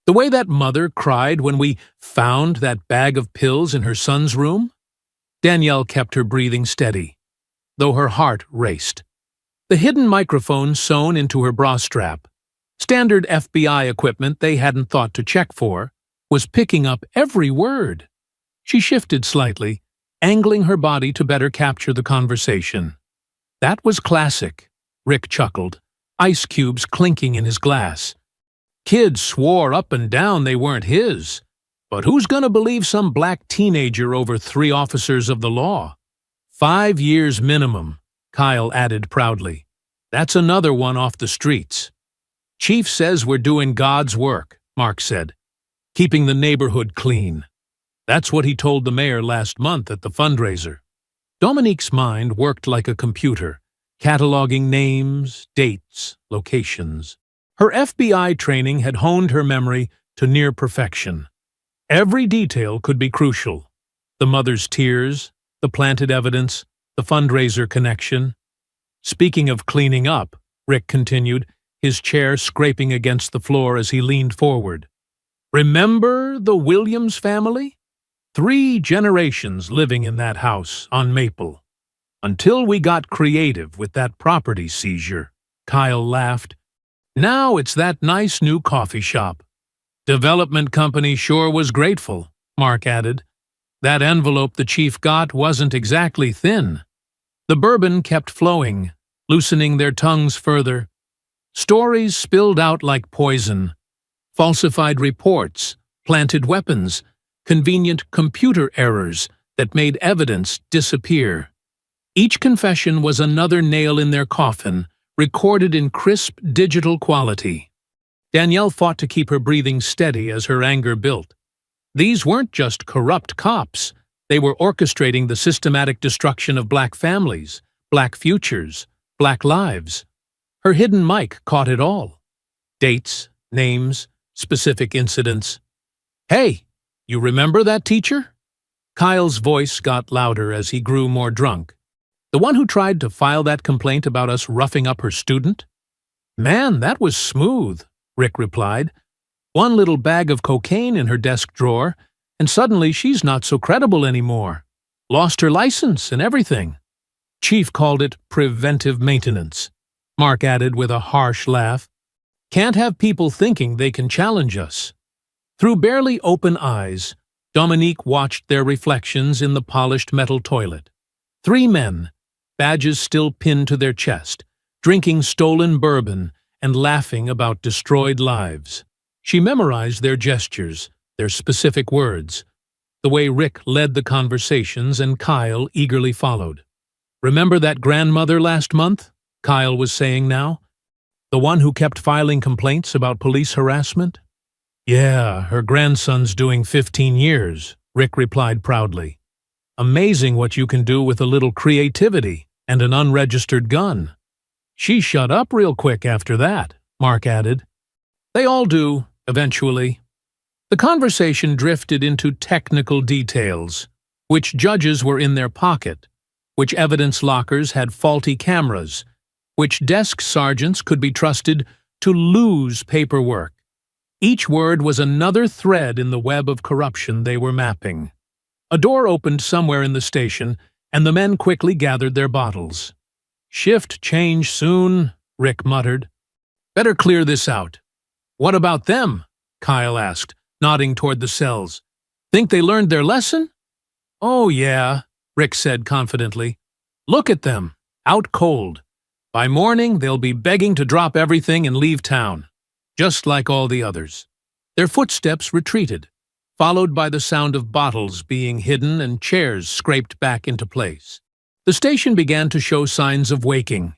The way that mother cried when we found that bag of pills in her son's room?" Danielle kept her breathing steady, though her heart raced. The hidden microphone sewn into her bra strap, standard FBI equipment they hadn't thought to check for, was picking up every word. She shifted slightly, angling her body to better capture the conversation. "That was classic," Rick chuckled, ice cubes clinking in his glass. "Kids swore up and down they weren't his. But who's gonna believe some black teenager over 3 officers of the law?" 5 years minimum, Kyle added proudly. "That's another one off the streets." "Chief says we're doing God's work," Mark said, "keeping the neighborhood clean." That's what he told the mayor last month at the fundraiser. Dominique's mind worked like a computer, cataloging names, dates, locations. Her FBI training had honed her memory to near perfection. Every detail could be crucial. The mother's tears, the planted evidence, the fundraiser connection. "Speaking of cleaning up," Rick continued, his chair scraping against the floor as he leaned forward. "Remember the Williams family? 3 generations living in that house on Maple. Until we got creative with that property seizure," Kyle laughed. "Now it's that nice new coffee shop." "Development company sure was grateful," Mark added. "That envelope the chief got wasn't exactly thin." The bourbon kept flowing, loosening their tongues further. Stories spilled out like poison. Falsified reports, planted weapons, convenient computer errors that made evidence disappear. Each confession was another nail in their coffin, recorded in crisp digital quality. Danielle fought to keep her breathing steady as her anger built. These weren't just corrupt cops. They were orchestrating the systematic destruction of black families, black futures, black lives. Her hidden mic caught it all. Dates, names, specific incidents. "Hey, you remember that teacher?" Kyle's voice got louder as he grew more drunk. "The one who tried to file that complaint about us roughing up her student?" "Man, that was smooth," Rick replied. "One little bag of cocaine in her desk drawer, and suddenly she's not so credible anymore. Lost her license and everything." Chief called it preventive maintenance. Mark added with a harsh laugh. "Can't have people thinking they can challenge us." Through barely open eyes, Dominique watched their reflections in the polished metal toilet. 3 men, badges still pinned to their chest, drinking stolen bourbon and laughing about destroyed lives. She memorized their gestures, their specific words, the way Rick led the conversations and Kyle eagerly followed. "Remember that grandmother last month?" Kyle was saying now. "The one who kept filing complaints about police harassment?" "Yeah, her grandson's doing 15 years, Rick replied proudly. "Amazing what you can do with a little creativity and an unregistered gun." "She shut up real quick after that," Mark added. "They all do, eventually." The conversation drifted into technical details. Which judges were in their pocket, which evidence lockers had faulty cameras, which desk sergeants could be trusted to lose paperwork. Each word was another thread in the web of corruption they were mapping. A door opened somewhere in the station, and the men quickly gathered their bottles. "Shift change soon," Rick muttered. "Better clear this out." "What about them?" Kyle asked, nodding toward the cells. "Think they learned their lesson?" "Oh, yeah," Rick said confidently. "Look at them, out cold. By morning, they'll be begging to drop everything and leave town, just like all the others." Their footsteps retreated, followed by the sound of bottles being hidden and chairs scraped back into place. The station began to show signs of waking.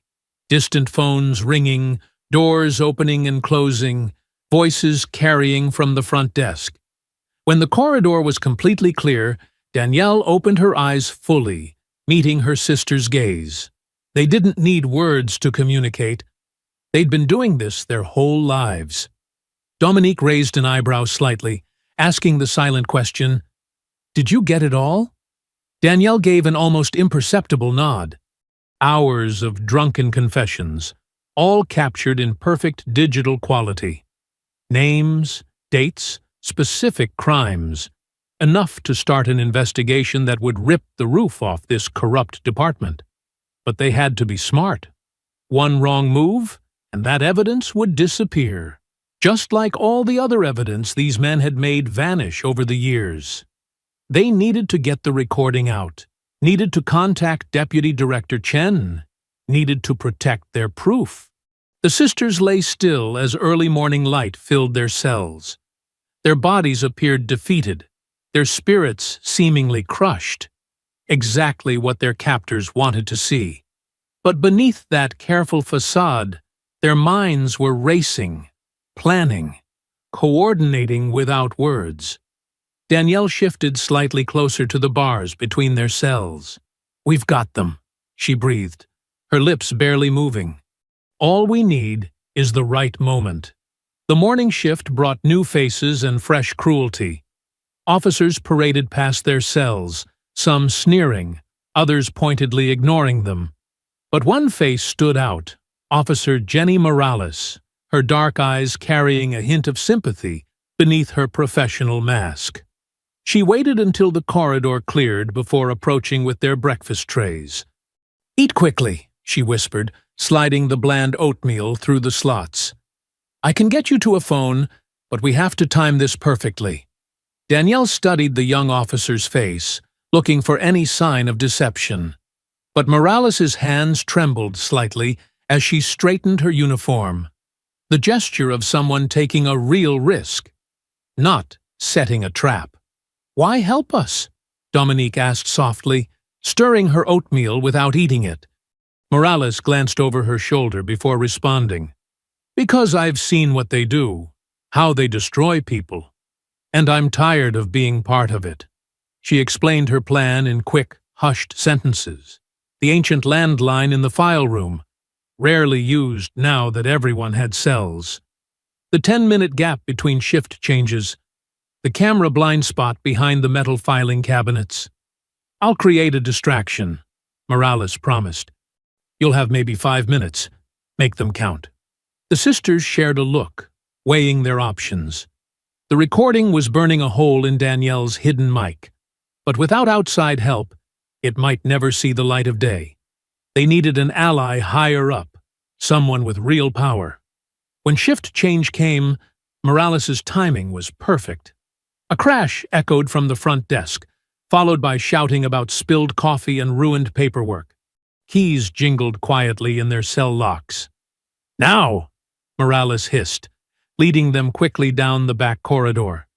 Distant phones ringing, doors opening and closing, voices carrying from the front desk. When the corridor was completely clear, Danielle opened her eyes fully, meeting her sister's gaze. They didn't need words to communicate. They'd been doing this their whole lives. Dominique raised an eyebrow slightly, asking the silent question, "Did you get it all?" Danielle gave an almost imperceptible nod. Hours of drunken confessions, all captured in perfect digital quality. Names, dates, specific crimes, enough to start an investigation that would rip the roof off this corrupt department. But they had to be smart. One wrong move, and that evidence would disappear, just like all the other evidence these men had made vanish over the years. They needed to get the recording out, needed to contact Deputy Director Chen, needed to protect their proof. The sisters lay still as early morning light filled their cells. Their bodies appeared defeated, their spirits seemingly crushed. Exactly what their captors wanted to see. But beneath that careful facade, their minds were racing, planning, coordinating without words. Danielle shifted slightly closer to the bars between their cells. "We've got them," she breathed, her lips barely moving. "All we need is the right moment." The morning shift brought new faces and fresh cruelty. Officers paraded past their cells, some sneering, others pointedly ignoring them. But one face stood out, Officer Jenny Morales, her dark eyes carrying a hint of sympathy beneath her professional mask. She waited until the corridor cleared before approaching with their breakfast trays. "Eat quickly," she whispered, sliding the bland oatmeal through the slots. "I can get you to a phone, but we have to time this perfectly." Danielle studied the young officer's face, looking for any sign of deception. But Morales's hands trembled slightly as she straightened her uniform, the gesture of someone taking a real risk, not setting a trap. "Why help us?" Dominique asked softly, stirring her oatmeal without eating it. Morales glanced over her shoulder before responding. "Because I've seen what they do, how they destroy people, and I'm tired of being part of it." She explained her plan in quick, hushed sentences. The ancient landline in the file room, rarely used now that everyone had cells. The 10-minute gap between shift changes. The camera blind spot behind the metal filing cabinets. "I'll create a distraction," Morales promised. "You'll have maybe 5 minutes. Make them count." The sisters shared a look, weighing their options. The recording was burning a hole in Danielle's hidden mic, but without outside help, it might never see the light of day. They needed an ally higher up, someone with real power. When shift change came, Morales's timing was perfect. A crash echoed from the front desk, followed by shouting about spilled coffee and ruined paperwork. Keys jingled quietly in their cell locks. "Now!" Morales hissed, leading them quickly down the back corridor.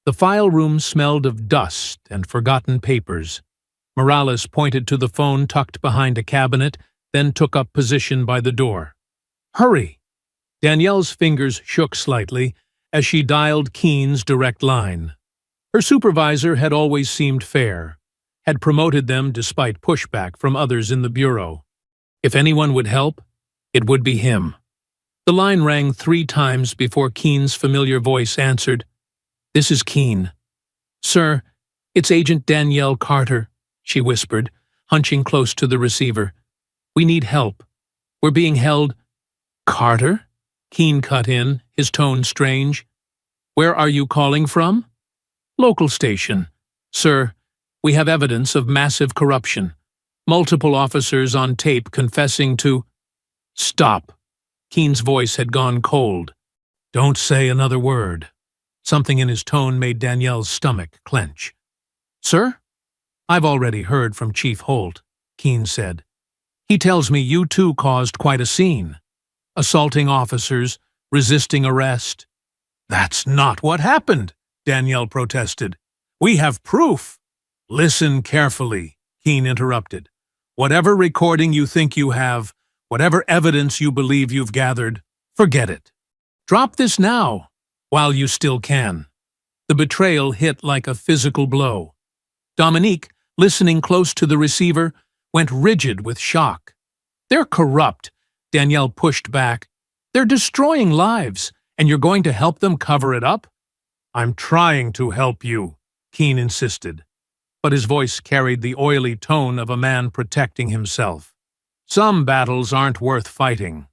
The file room smelled of dust and forgotten papers. Morales pointed to the phone tucked behind a cabinet, then took up position by the door. "Hurry!" Danielle's fingers shook slightly as she dialed Keen's direct line. Her supervisor had always seemed fair, had promoted them despite pushback from others in the bureau. If anyone would help, it would be him. The line rang 3 times before Keen's familiar voice answered. "This is Keen." "Sir, it's Agent Danielle Carter," she whispered, hunching close to the receiver. "We need help. We're being held—" "Carter?" Keen cut in, his tone strange. "Where are you calling from?" "Local station. Sir, we have evidence of massive corruption. Multiple officers on tape confessing to—" "Stop." Keen's voice had gone cold. "Don't say another word." Something in his tone made Danielle's stomach clench. "Sir? I've already heard from Chief Holt," Keen said. "He tells me you two caused quite a scene. Assaulting officers, resisting arrest." "That's not what happened," Danielle protested. "We have proof." "Listen carefully," Keen interrupted. "Whatever recording you think you have, whatever evidence you believe you've gathered, forget it. Drop this now, while you still can." The betrayal hit like a physical blow. Dominique, listening close to the receiver, went rigid with shock. "They're corrupt," Danielle pushed back. "They're destroying lives, and you're going to help them cover it up?" "I'm trying to help you," Keen insisted, but his voice carried the oily tone of a man protecting himself. "Some battles aren't worth fighting.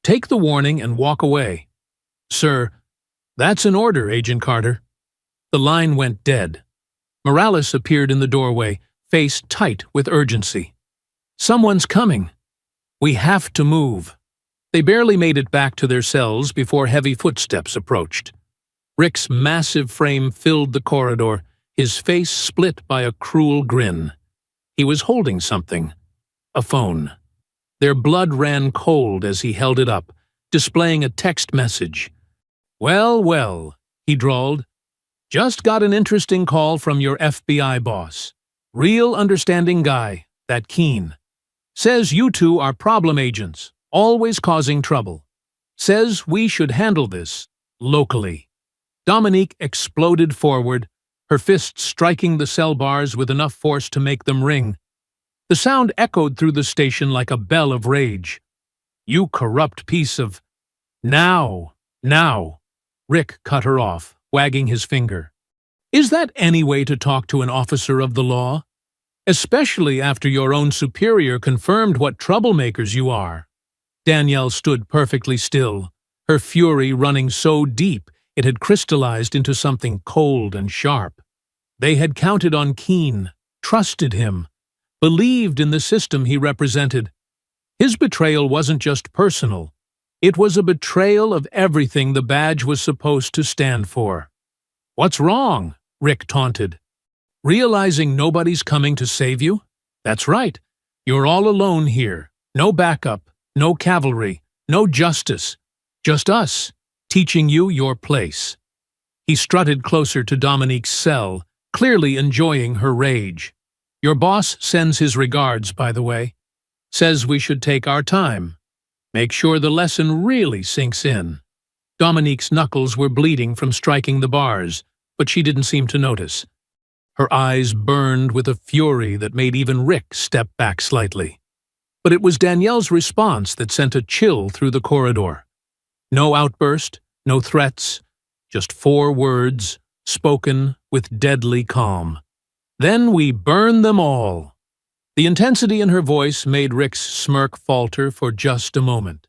Take the warning and walk away." "Sir, that's an order, Agent Carter." The line went dead. Morales appeared in the doorway, face tight with urgency. "Someone's coming. We have to move." They barely made it back to their cells before heavy footsteps approached. Rick's massive frame filled the corridor, his face split by a cruel grin. He was holding something. A phone. Their blood ran cold as he held it up, displaying a text message. "Well, well," he drawled. "Just got an interesting call from your FBI boss. Real understanding guy, that Keen. Says you two are problem agents, always causing trouble. Says we should handle this locally." Dominique exploded forward, her fists striking the cell bars with enough force to make them ring. The sound echoed through the station like a bell of rage. "You corrupt piece of—" "Now, now," Rick cut her off, wagging his finger. "Is that any way to talk to an officer of the law? Especially after your own superior confirmed what troublemakers you are." Danielle stood perfectly still, her fury running so deep it had crystallized into something cold and sharp. They had counted on Keen, trusted him, believed in the system he represented. His betrayal wasn't just personal. It was a betrayal of everything the badge was supposed to stand for. "What's wrong?" Rick taunted. "Realizing nobody's coming to save you? That's right. You're all alone here. No backup, no cavalry, no justice. Just us, teaching you your place." He strutted closer to Dominique's cell, clearly enjoying her rage. "Your boss sends his regards, by the way. Says we should take our time. Make sure the lesson really sinks in." Dominique's knuckles were bleeding from striking the bars, but she didn't seem to notice. Her eyes burned with a fury that made even Rick step back slightly. But it was Danielle's response that sent a chill through the corridor. No outburst, no threats, just 4 words, spoken with deadly calm. "Then we burn them all." The intensity in her voice made Rick's smirk falter for just a moment.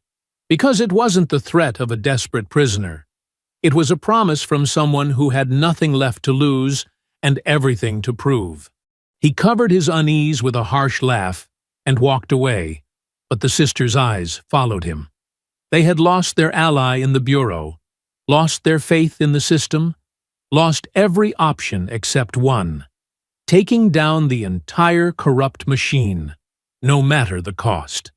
Because it wasn't the threat of a desperate prisoner. It was a promise from someone who had nothing left to lose and everything to prove. He covered his unease with a harsh laugh and walked away, but the sisters' eyes followed him. They had lost their ally in the Bureau, lost their faith in the system, lost every option except one: taking down the entire corrupt machine, no matter the cost.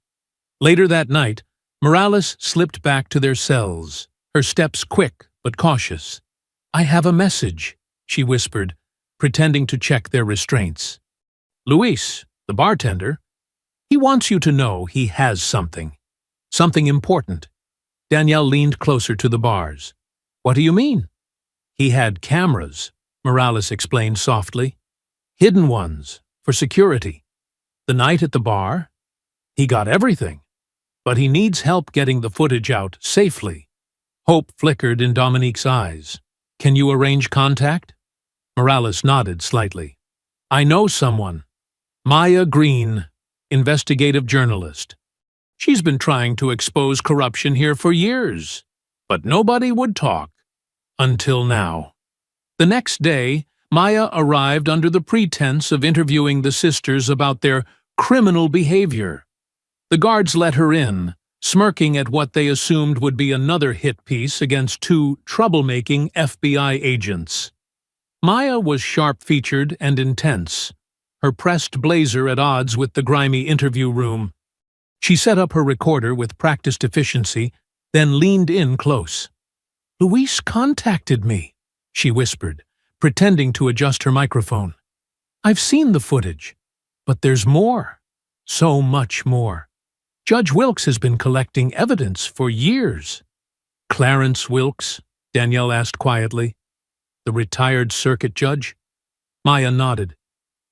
Later that night, Morales slipped back to their cells, her steps quick but cautious. "I have a message," she whispered, pretending to check their restraints. "Luis, the bartender, he wants you to know he has something. Something important." Danielle leaned closer to the bars. "What do you mean?" "He had cameras," Morales explained softly. "Hidden ones, for security. The night at the bar, he got everything. But he needs help getting the footage out safely." Hope flickered in Dominique's eyes. "Can you arrange contact?" Morales nodded slightly. "I know someone. Maya Green, investigative journalist. She's been trying to expose corruption here for years, but nobody would talk. Until now." The next day, Maya arrived under the pretense of interviewing the sisters about their criminal behavior. The guards let her in, smirking at what they assumed would be another hit piece against 2 troublemaking FBI agents. Maya was sharp-featured and intense, her pressed blazer at odds with the grimy interview room. She set up her recorder with practiced efficiency, then leaned in close. "Luis contacted me," she whispered, pretending to adjust her microphone. "I've seen the footage, but there's more. So much more. Judge Wilkes has been collecting evidence for years." "Clarence Wilkes?" Danielle asked quietly. "The retired circuit judge?" Maya nodded.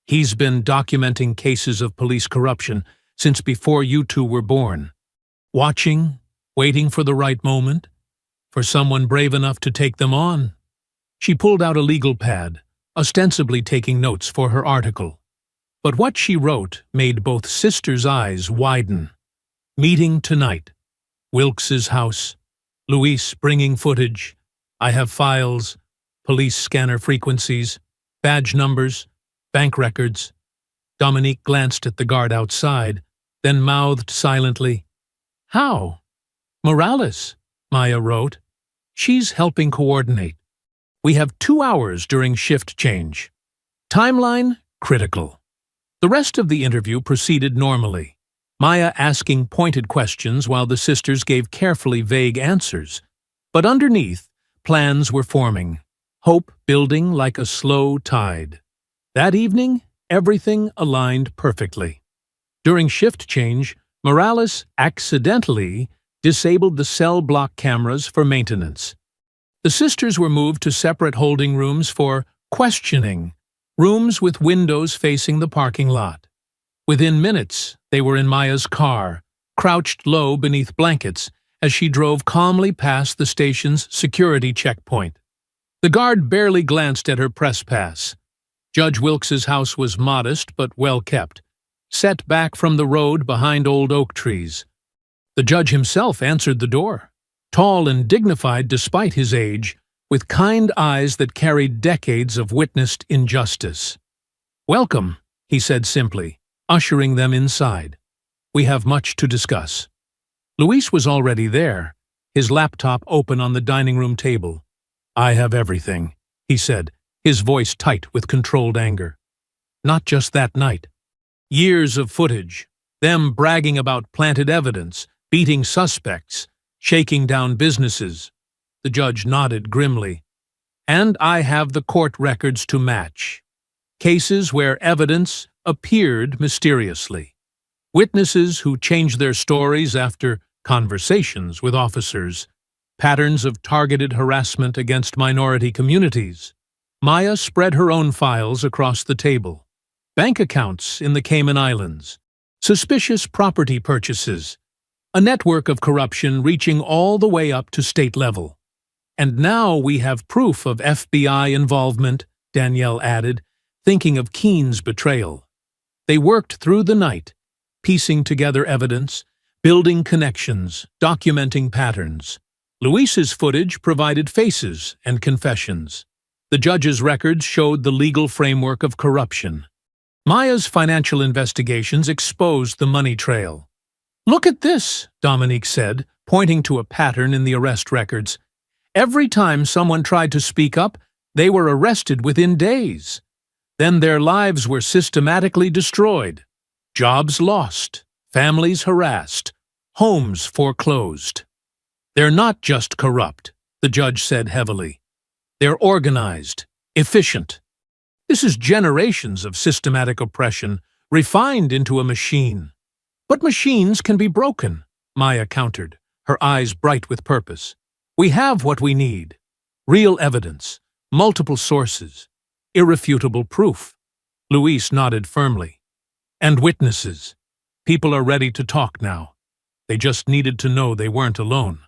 "He's been documenting cases of police corruption since before you 2 were born. Watching, waiting for the right moment, for someone brave enough to take them on." She pulled out a legal pad, ostensibly taking notes for her article. But what she wrote made both sisters' eyes widen. "Meeting tonight. Wilkes's house. Luis bringing footage. I have files, police scanner frequencies, badge numbers, bank records." Dominique glanced at the guard outside, then mouthed silently, "How?" "Morales," Maya wrote. "She's helping coordinate. We have 2 hours during shift change. Timeline critical." The rest of the interview proceeded normally, Maya asking pointed questions while the sisters gave carefully vague answers. But underneath, plans were forming, hope building like a slow tide. That evening, everything aligned perfectly. During shift change, Morales accidentally disabled the cell block cameras for maintenance. The sisters were moved to separate holding rooms for questioning, rooms with windows facing the parking lot. Within minutes, they were in Maya's car, crouched low beneath blankets as she drove calmly past the station's security checkpoint. The guard barely glanced at her press pass. Judge Wilkes's house was modest but well kept, set back from the road behind old oak trees. The judge himself answered the door, tall and dignified despite his age, with kind eyes that carried decades of witnessed injustice. "Welcome," he said simply, ushering them inside. "We have much to discuss." Luis was already there, his laptop open on the dining room table. "I have everything," he said, his voice tight with controlled anger. "Not just that night. Years of footage, them bragging about planted evidence, beating suspects, shaking down businesses. The judge nodded grimly. And I have the court records to match. Cases where evidence appeared mysteriously. Witnesses who changed their stories after conversations with officers. Patterns of targeted harassment against minority communities. Maya spread her own files across the table. Bank accounts in the Cayman Islands. Suspicious property purchases. A network of corruption reaching all the way up to state level. And now we have proof of FBI involvement, Danielle added, thinking of Keene's betrayal. They worked through the night, piecing together evidence, building connections, documenting patterns. Luis's footage provided faces and confessions. The judge's records showed the legal framework of corruption. Maya's financial investigations exposed the money trail. "Look at this," Dominique said, pointing to a pattern in the arrest records. Every time someone tried to speak up, they were arrested within days. Then their lives were systematically destroyed. Jobs lost, families harassed, homes foreclosed. They're not just corrupt, the judge said heavily. They're organized, efficient. This is generations of systematic oppression, refined into a machine. But machines can be broken, Maya countered, her eyes bright with purpose. We have what we need. Real evidence, multiple sources, irrefutable proof. Luis nodded firmly. And witnesses. People are ready to talk now. They just needed to know they weren't alone.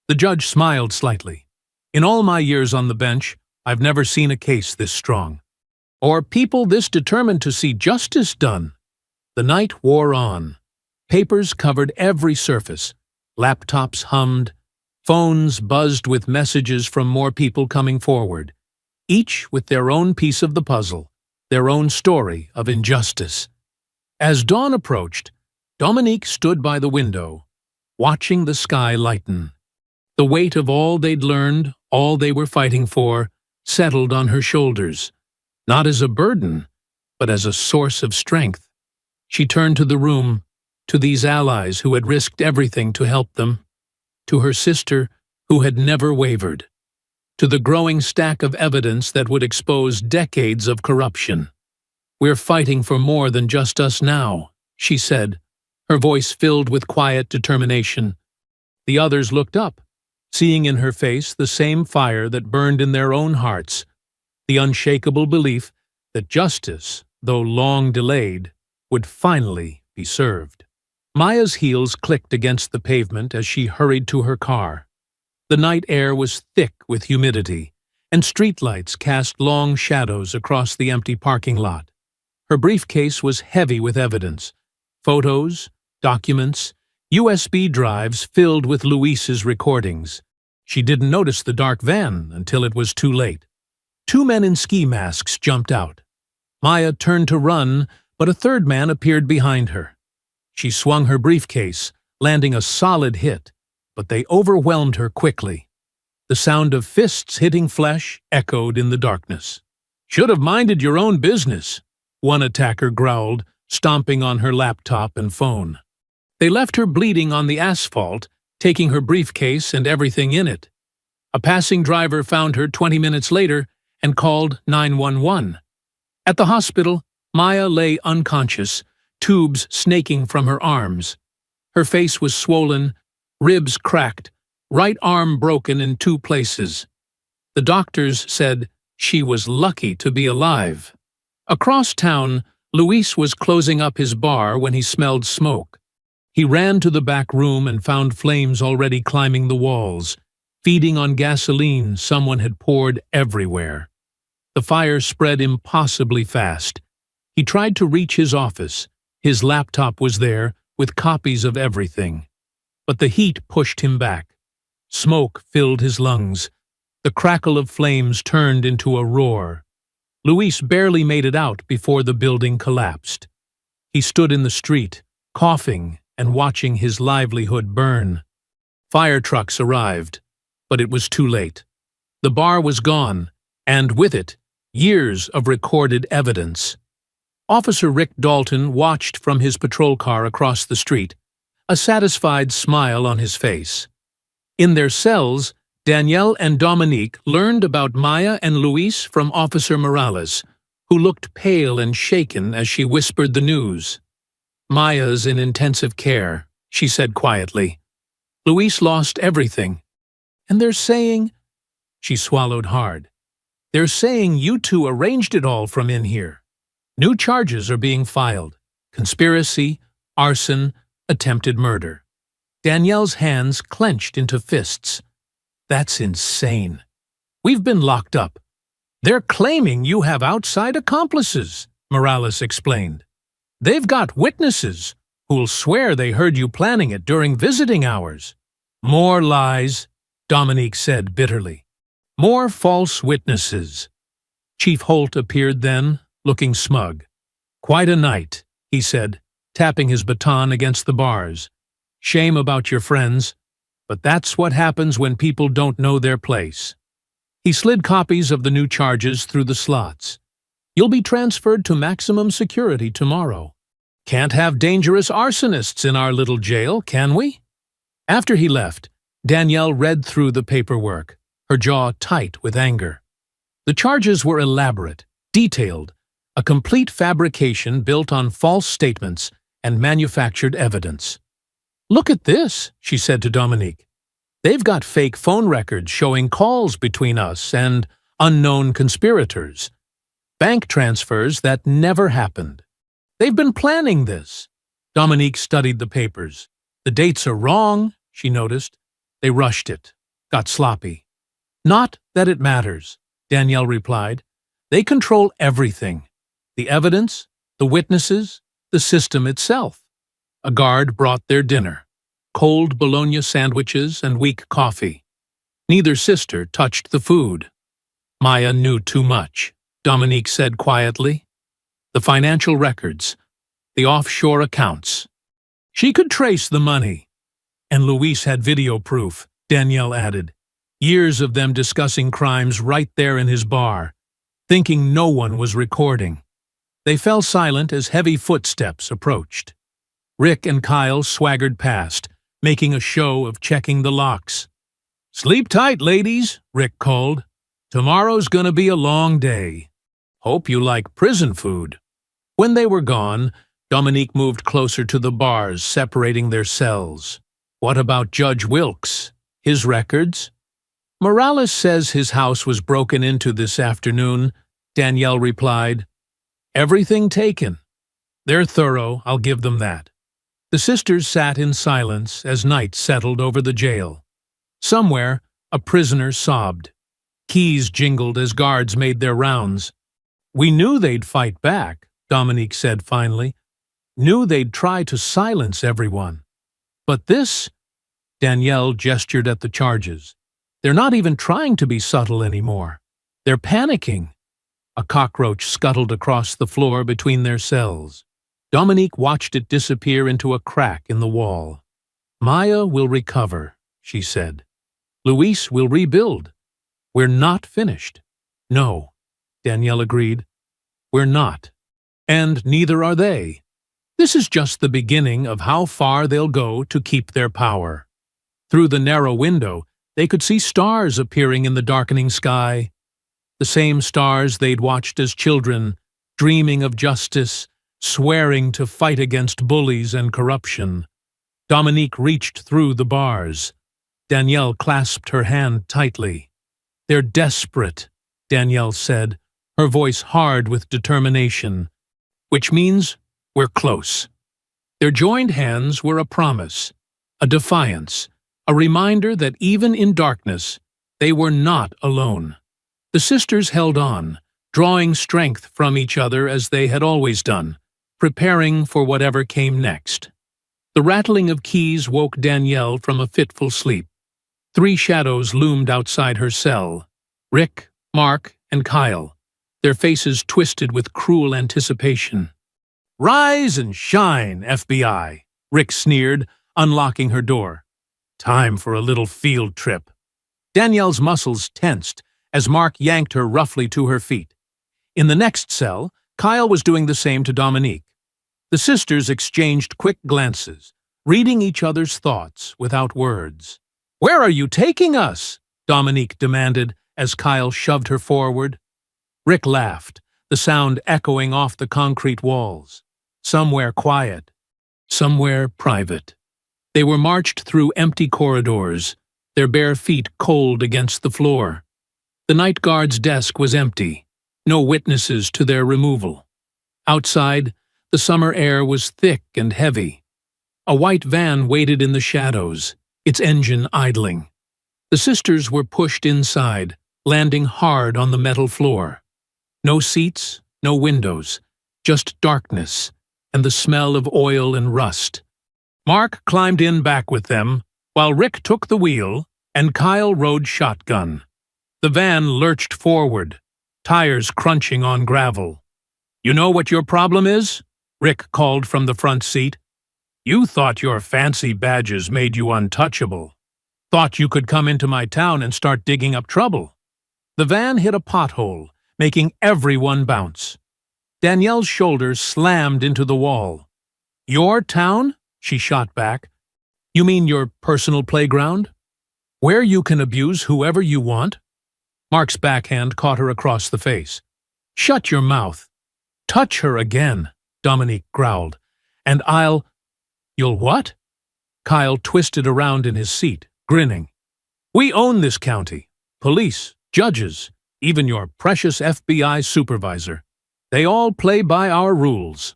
The judge smiled slightly. In all my years on the bench, I've never seen a case this strong. Or people this determined to see justice done. The night wore on. Papers covered every surface. Laptops hummed. Phones buzzed with messages from more people coming forward, each with their own piece of the puzzle, their own story of injustice. As dawn approached, Dominique stood by the window, watching the sky lighten. The weight of all they'd learned, all they were fighting for, settled on her shoulders, not as a burden, but as a source of strength. She turned to the room, to these allies who had risked everything to help them, to her sister who had never wavered, to the growing stack of evidence that would expose decades of corruption. We're fighting for more than just us now, she said, her voice filled with quiet determination. The others looked up, seeing in her face the same fire that burned in their own hearts, the unshakable belief that justice, though long delayed, would finally be served. Maya's heels clicked against the pavement as she hurried to her car. The night air was thick with humidity, and streetlights cast long shadows across the empty parking lot. Her briefcase was heavy with evidence. Photos, documents, USB drives filled with Luis's recordings. She didn't notice the dark van until it was too late. Two men in ski masks jumped out. Maya turned to run, but a third man appeared behind her. She swung her briefcase, landing a solid hit, but they overwhelmed her quickly. The sound of fists hitting flesh echoed in the darkness. "Should have minded your own business," one attacker growled, stomping on her laptop and phone. They left her bleeding on the asphalt, taking her briefcase and everything in it. A passing driver found her 20 minutes later and called 911. At the hospital, Maya lay unconscious, tubes snaking from her arms. Her face was swollen, ribs cracked, right arm broken in 2 places. The doctors said she was lucky to be alive. Across town, Luis was closing up his bar when he smelled smoke. He ran to the back room and found flames already climbing the walls, feeding on gasoline someone had poured everywhere. The fire spread impossibly fast. He tried to reach his office. His laptop was there, with copies of everything. But the heat pushed him back. Smoke filled his lungs. The crackle of flames turned into a roar. Luis barely made it out before the building collapsed. He stood in the street, coughing and watching his livelihood burn. Fire trucks arrived, but it was too late. The bar was gone, and with it, years of recorded evidence. Officer Rick Dalton watched from his patrol car across the street, a satisfied smile on his face. In their cells, Danielle and Dominique learned about Maya and Luis from Officer Morales, who looked pale and shaken as she whispered the news. "Maya's in intensive care," she said quietly. "Luis lost everything. And they're saying—" She swallowed hard. "They're saying you two arranged it all from in here. New charges are being filed. Conspiracy, arson, attempted murder." Danielle's hands clenched into fists. "That's insane. We've been locked up. They're claiming you have outside accomplices," Morales explained. "They've got witnesses who'll swear they heard you planning it during visiting hours." "More lies," Dominique said bitterly. "More false witnesses." Chief Holt appeared then, looking smug. "Quite a night," he said, tapping his baton against the bars. "Shame about your friends, but that's what happens when people don't know their place." He slid copies of the new charges through the slots. "You'll be transferred to maximum security tomorrow. Can't have dangerous arsonists in our little jail, can we?" After he left, Danielle read through the paperwork, her jaw tight with anger. The charges were elaborate, detailed, a complete fabrication built on false statements and manufactured evidence. "Look at this," she said to Dominique. "They've got fake phone records showing calls between us and unknown conspirators. Bank transfers that never happened. They've been planning this." Dominique studied the papers. "The dates are wrong," she noticed. "They rushed it, got sloppy." "Not that it matters," Danielle replied. "They control everything. The evidence, the witnesses, the system itself." A guard brought their dinner: cold bologna sandwiches and weak coffee. Neither sister touched the food. "Maya knew too much," Dominique said quietly. "The financial records, the offshore accounts. She could trace the money." "And Luis had video proof," Danielle added. "Years of them discussing crimes right there in his bar, thinking no one was recording." They fell silent as heavy footsteps approached. Rick and Kyle swaggered past, making a show of checking the locks. "Sleep tight, ladies," Rick called. "Tomorrow's gonna be a long day. Hope you like prison food." When they were gone, Dominique moved closer to the bars separating their cells. "What about Judge Wilkes? His records?" "Morales says his house was broken into this afternoon," Danielle replied. "Everything taken. They're thorough, I'll give them that." The sisters sat in silence as night settled over the jail. Somewhere, a prisoner sobbed. Keys jingled as guards made their rounds. "We knew they'd fight back," Dominique said finally. "Knew they'd try to silence everyone. But this—" Danielle gestured at the charges. "They're not even trying to be subtle anymore. They're panicking." A cockroach scuttled across the floor between their cells. Dominique watched it disappear into a crack in the wall. "Maya will recover," she said. "Luis will rebuild. We're not finished." "No," Danielle agreed. "We're not. And neither are they. This is just the beginning of how far they'll go to keep their power." Through the narrow window, they could see stars appearing in the darkening sky. The same stars they'd watched as children, dreaming of justice, swearing to fight against bullies and corruption. Dominique reached through the bars. Danielle clasped her hand tightly. "They're desperate," Danielle said, her voice hard with determination. "Which means we're close." Their joined hands were a promise, a defiance, a reminder that even in darkness, they were not alone. The sisters held on, drawing strength from each other as they had always done, preparing for whatever came next. The rattling of keys woke Danielle from a fitful sleep. 3 shadows loomed outside her cell: Rick, Mark, and Kyle, their faces twisted with cruel anticipation. "Rise and shine, FBI," Rick sneered, unlocking her door. "Time for a little field trip." Danielle's muscles tensed as Mark yanked her roughly to her feet. In the next cell, Kyle was doing the same to Dominique. The sisters exchanged quick glances, reading each other's thoughts without words. "Where are you taking us?" Dominique demanded as Kyle shoved her forward. Rick laughed, the sound echoing off the concrete walls. Somewhere quiet, somewhere private. They were marched through empty corridors, their bare feet cold against the floor. The night guard's desk was empty, no witnesses to their removal. Outside, the summer air was thick and heavy. A white van waited in the shadows, its engine idling. The sisters were pushed inside, landing hard on the metal floor. No seats, no windows, just darkness and the smell of oil and rust. Mark climbed in back with them, while Rick took the wheel and Kyle rode shotgun. The van lurched forward, tires crunching on gravel. "You know what your problem is?" Rick called from the front seat. "You thought your fancy badges made you untouchable. Thought you could come into my town and start digging up trouble." The van hit a pothole, making everyone bounce. Danielle's shoulders slammed into the wall. "Your town?" she shot back. "You mean your personal playground? Where you can abuse whoever you want?" Mark's backhand caught her across the face. "Shut your mouth. Touch her again," Dominique growled. "And You'll what?" Kyle twisted around in his seat, grinning. "We own this county. Police, judges, even your precious FBI supervisor. They all play by our rules."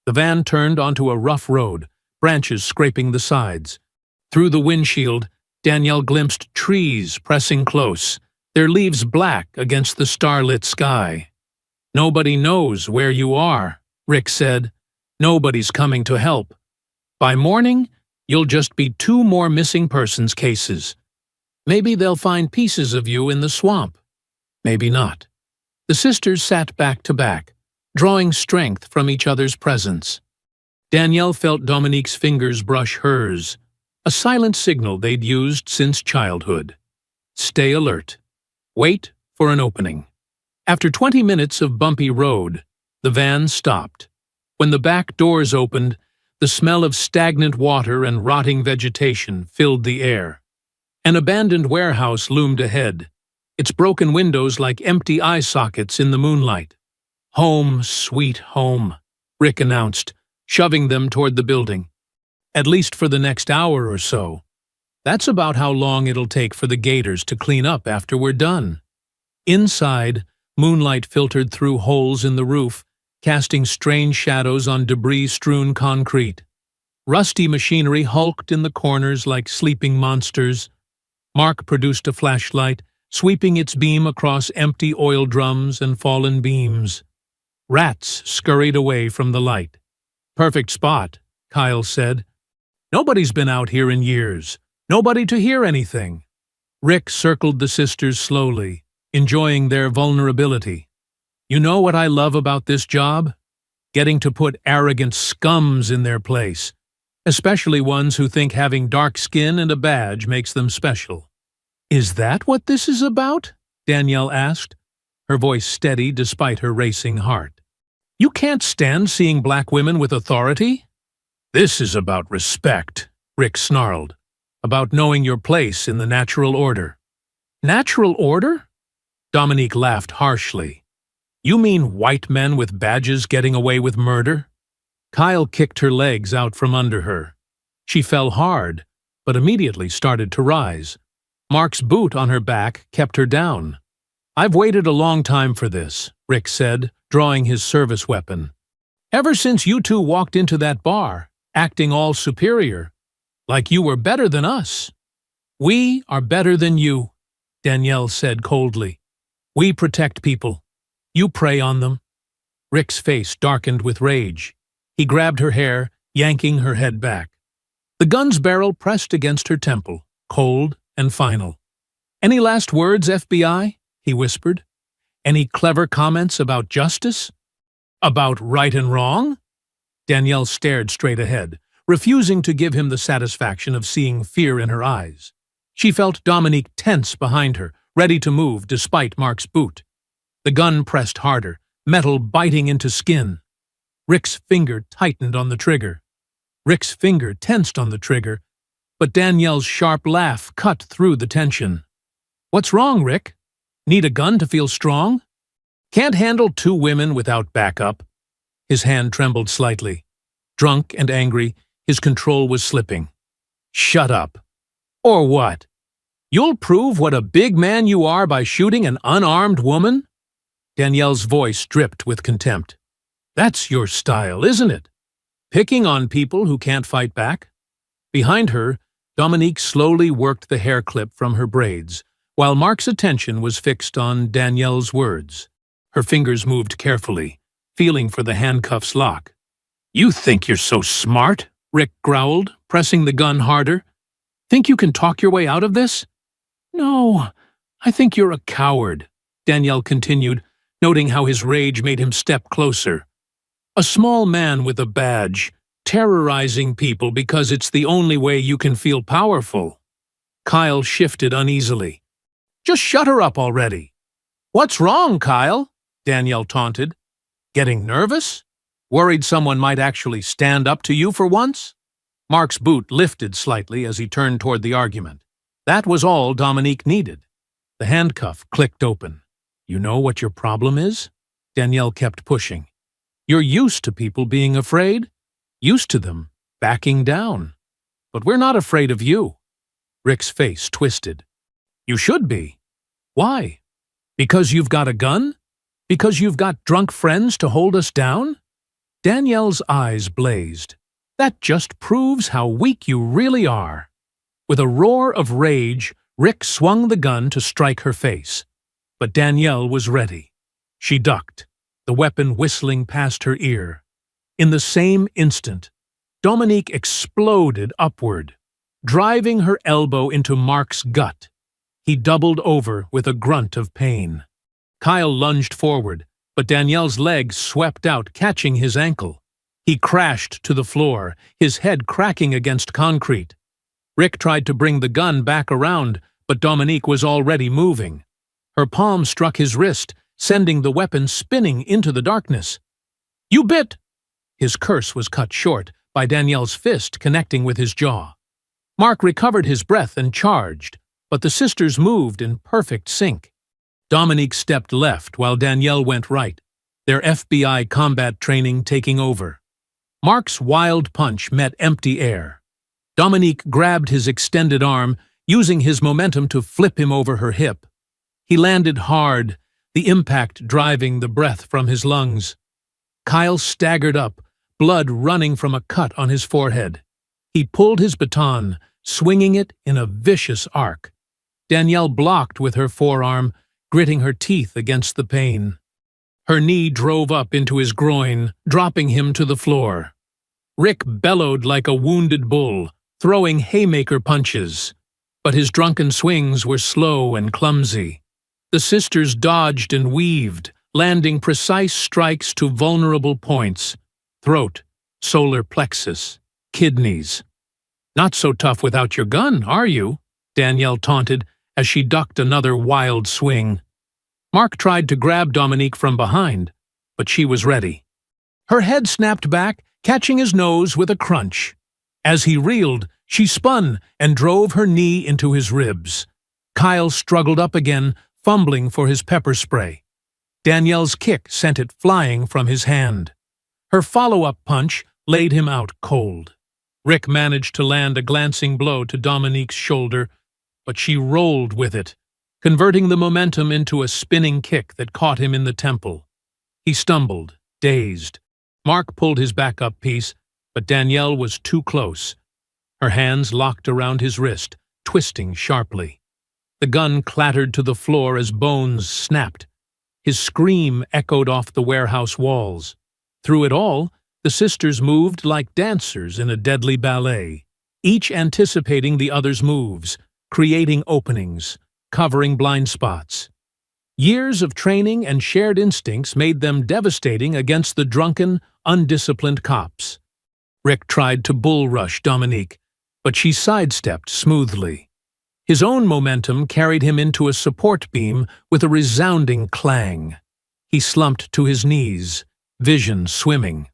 The van turned onto a rough road, branches scraping the sides. Through the windshield, Danielle glimpsed trees pressing close, their leaves black against the starlit sky. "Nobody knows where you are," Rick said. "Nobody's coming to help. By morning, you'll just be 2 more missing persons cases. Maybe they'll find pieces of you in the swamp. Maybe not." The sisters sat back to back, drawing strength from each other's presence. Danielle felt Dominique's fingers brush hers, a silent signal they'd used since childhood. Stay alert. Wait for an opening. After 20 minutes of bumpy road, the van stopped. When the back doors opened, the smell of stagnant water and rotting vegetation filled the air. An abandoned warehouse loomed ahead, its broken windows like empty eye sockets in the moonlight. "Home, sweet home," Rick announced, shoving them toward the building. "At least for the next hour or so. That's about how long it'll take for the gators to clean up after we're done." Inside, moonlight filtered through holes in the roof, casting strange shadows on debris-strewn concrete. Rusty machinery hulked in the corners like sleeping monsters. Mark produced a flashlight, sweeping its beam across empty oil drums and fallen beams. Rats scurried away from the light. "Perfect spot," Kyle said. "Nobody's been out here in years. Nobody to hear anything." Rick circled the sisters slowly, enjoying their vulnerability. "You know what I love about this job? Getting to put arrogant scums in their place, especially ones who think having dark skin and a badge makes them special." "Is that what this is about?" Danielle asked, her voice steady despite her racing heart. "You can't stand seeing black women with authority?" "This is about respect," Rick snarled. "About knowing your place in the natural order." "Natural order?" Dominique laughed harshly. "You mean white men with badges getting away with murder?" Kyle kicked her legs out from under her. She fell hard, but immediately started to rise. Mark's boot on her back kept her down. "I've waited a long time for this," Rick said, drawing his service weapon. "Ever since you two walked into that bar, acting all superior, like you were better than us." "We are better than you," Danielle said coldly. "We protect people. You prey on them." Rick's face darkened with rage. He grabbed her hair, yanking her head back. The gun's barrel pressed against her temple, cold and final. "Any last words, FBI?" he whispered. "Any clever comments about justice? About right and wrong?" Danielle stared straight ahead, refusing to give him the satisfaction of seeing fear in her eyes. She felt Dominique tense behind her, ready to move despite Mark's boot. The gun pressed harder, metal biting into skin. Rick's finger tightened on the trigger. Rick's finger tensed on the trigger, but Danielle's sharp laugh cut through the tension. "What's wrong, Rick? Need a gun to feel strong? Can't handle 2 women without backup." His hand trembled slightly. Drunk and angry, his control was slipping. "Shut up. Or what? You'll prove what a big man you are by shooting an unarmed woman?" Danielle's voice dripped with contempt. "That's your style, isn't it? Picking on people who can't fight back?" Behind her, Dominique slowly worked the hair clip from her braids, while Mark's attention was fixed on Danielle's words. Her fingers moved carefully, feeling for the handcuff's lock. "You think you're so smart?" Rick growled, pressing the gun harder. "Think you can talk your way out of this?" "No, I think you're a coward," Danielle continued, noting how his rage made him step closer. "A small man with a badge, terrorizing people because it's the only way you can feel powerful." Kyle shifted uneasily. "Just shut her up already." "What's wrong, Kyle?" Danielle taunted. "Getting nervous? Worried someone might actually stand up to you for once?" Mark's boot lifted slightly as he turned toward the argument. That was all Dominique needed. The handcuff clicked open. "You know what your problem is?" Danielle kept pushing. "You're used to people being afraid, used to them backing down. But we're not afraid of you." Rick's face twisted. "You should be. Why? Because you've got a gun? Because you've got drunk friends to hold us down?" Danielle's eyes blazed. "That just proves how weak you really are." With a roar of rage, Rick swung the gun to strike her face. But Danielle was ready. She ducked, the weapon whistling past her ear. In the same instant, Dominique exploded upward, driving her elbow into Mark's gut. He doubled over with a grunt of pain. Kyle lunged forward, but Danielle's leg swept out, catching his ankle. He crashed to the floor, his head cracking against concrete. Rick tried to bring the gun back around, but Dominique was already moving. Her palm struck his wrist, sending the weapon spinning into the darkness. "You bit!" His curse was cut short by Danielle's fist connecting with his jaw. Mark recovered his breath and charged, but the sisters moved in perfect sync. Dominique stepped left while Danielle went right, their FBI combat training taking over. Mark's wild punch met empty air. Dominique grabbed his extended arm, using his momentum to flip him over her hip. He landed hard, the impact driving the breath from his lungs. Kyle staggered up, blood running from a cut on his forehead. He pulled his baton, swinging it in a vicious arc. Danielle blocked with her forearm, gritting her teeth against the pain. Her knee drove up into his groin, dropping him to the floor. Rick bellowed like a wounded bull, throwing haymaker punches. But his drunken swings were slow and clumsy. The sisters dodged and weaved, landing precise strikes to vulnerable points: throat, solar plexus, kidneys. "Not so tough without your gun, are you?" Danielle taunted as she ducked another wild swing. Mark tried to grab Dominique from behind, but she was ready. Her head snapped back, catching his nose with a crunch. As he reeled, she spun and drove her knee into his ribs. Kyle struggled up again, fumbling for his pepper spray. Danielle's kick sent it flying from his hand. Her follow-up punch laid him out cold. Rick managed to land a glancing blow to Dominique's shoulder, but she rolled with it, converting the momentum into a spinning kick that caught him in the temple. He stumbled, dazed. Mark pulled his backup piece, but Danielle was too close. Her hands locked around his wrist, twisting sharply. The gun clattered to the floor as bones snapped. His scream echoed off the warehouse walls. Through it all, the sisters moved like dancers in a deadly ballet, each anticipating the other's moves, creating openings, covering blind spots. Years of training and shared instincts made them devastating against the drunken, undisciplined cops. Rick tried to bull-rush Dominique, but she sidestepped smoothly. His own momentum carried him into a support beam with a resounding clang. He slumped to his knees, vision swimming.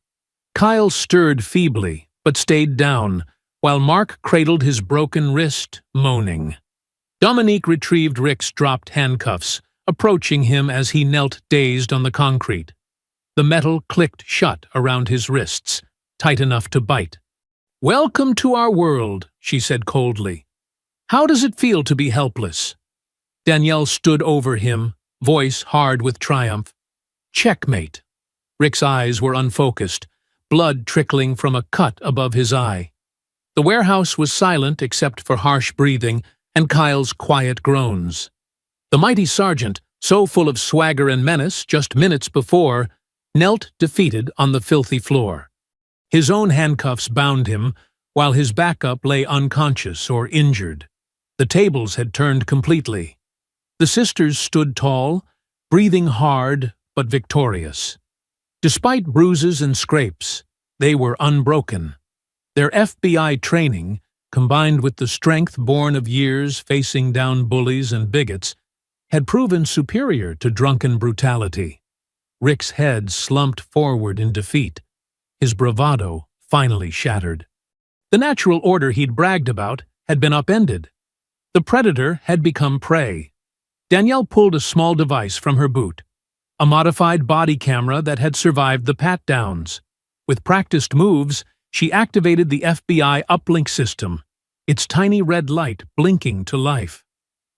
Kyle stirred feebly, but stayed down, while Mark cradled his broken wrist, moaning. Dominique retrieved Rick's dropped handcuffs, approaching him as he knelt dazed on the concrete. The metal clicked shut around his wrists, tight enough to bite. "Welcome to our world," she said coldly. "How does it feel to be helpless?" Danielle stood over him, voice hard with triumph. "Checkmate." Rick's eyes were unfocused, blood trickling from a cut above his eye. The warehouse was silent except for harsh breathing and Kyle's quiet groans. The mighty sergeant, so full of swagger and menace just minutes before, knelt defeated on the filthy floor. His own handcuffs bound him, while his backup lay unconscious or injured. The tables had turned completely. The sisters stood tall, breathing hard but victorious. Despite bruises and scrapes, they were unbroken. Their FBI training, combined with the strength born of years facing down bullies and bigots, had proven superior to drunken brutality. Rick's head slumped forward in defeat, his bravado finally shattered. The natural order he'd bragged about had been upended. The predator had become prey. Danielle pulled a small device from her boot, a modified body camera that had survived the pat-downs. With practiced moves, she activated the FBI uplink system, its tiny red light blinking to life.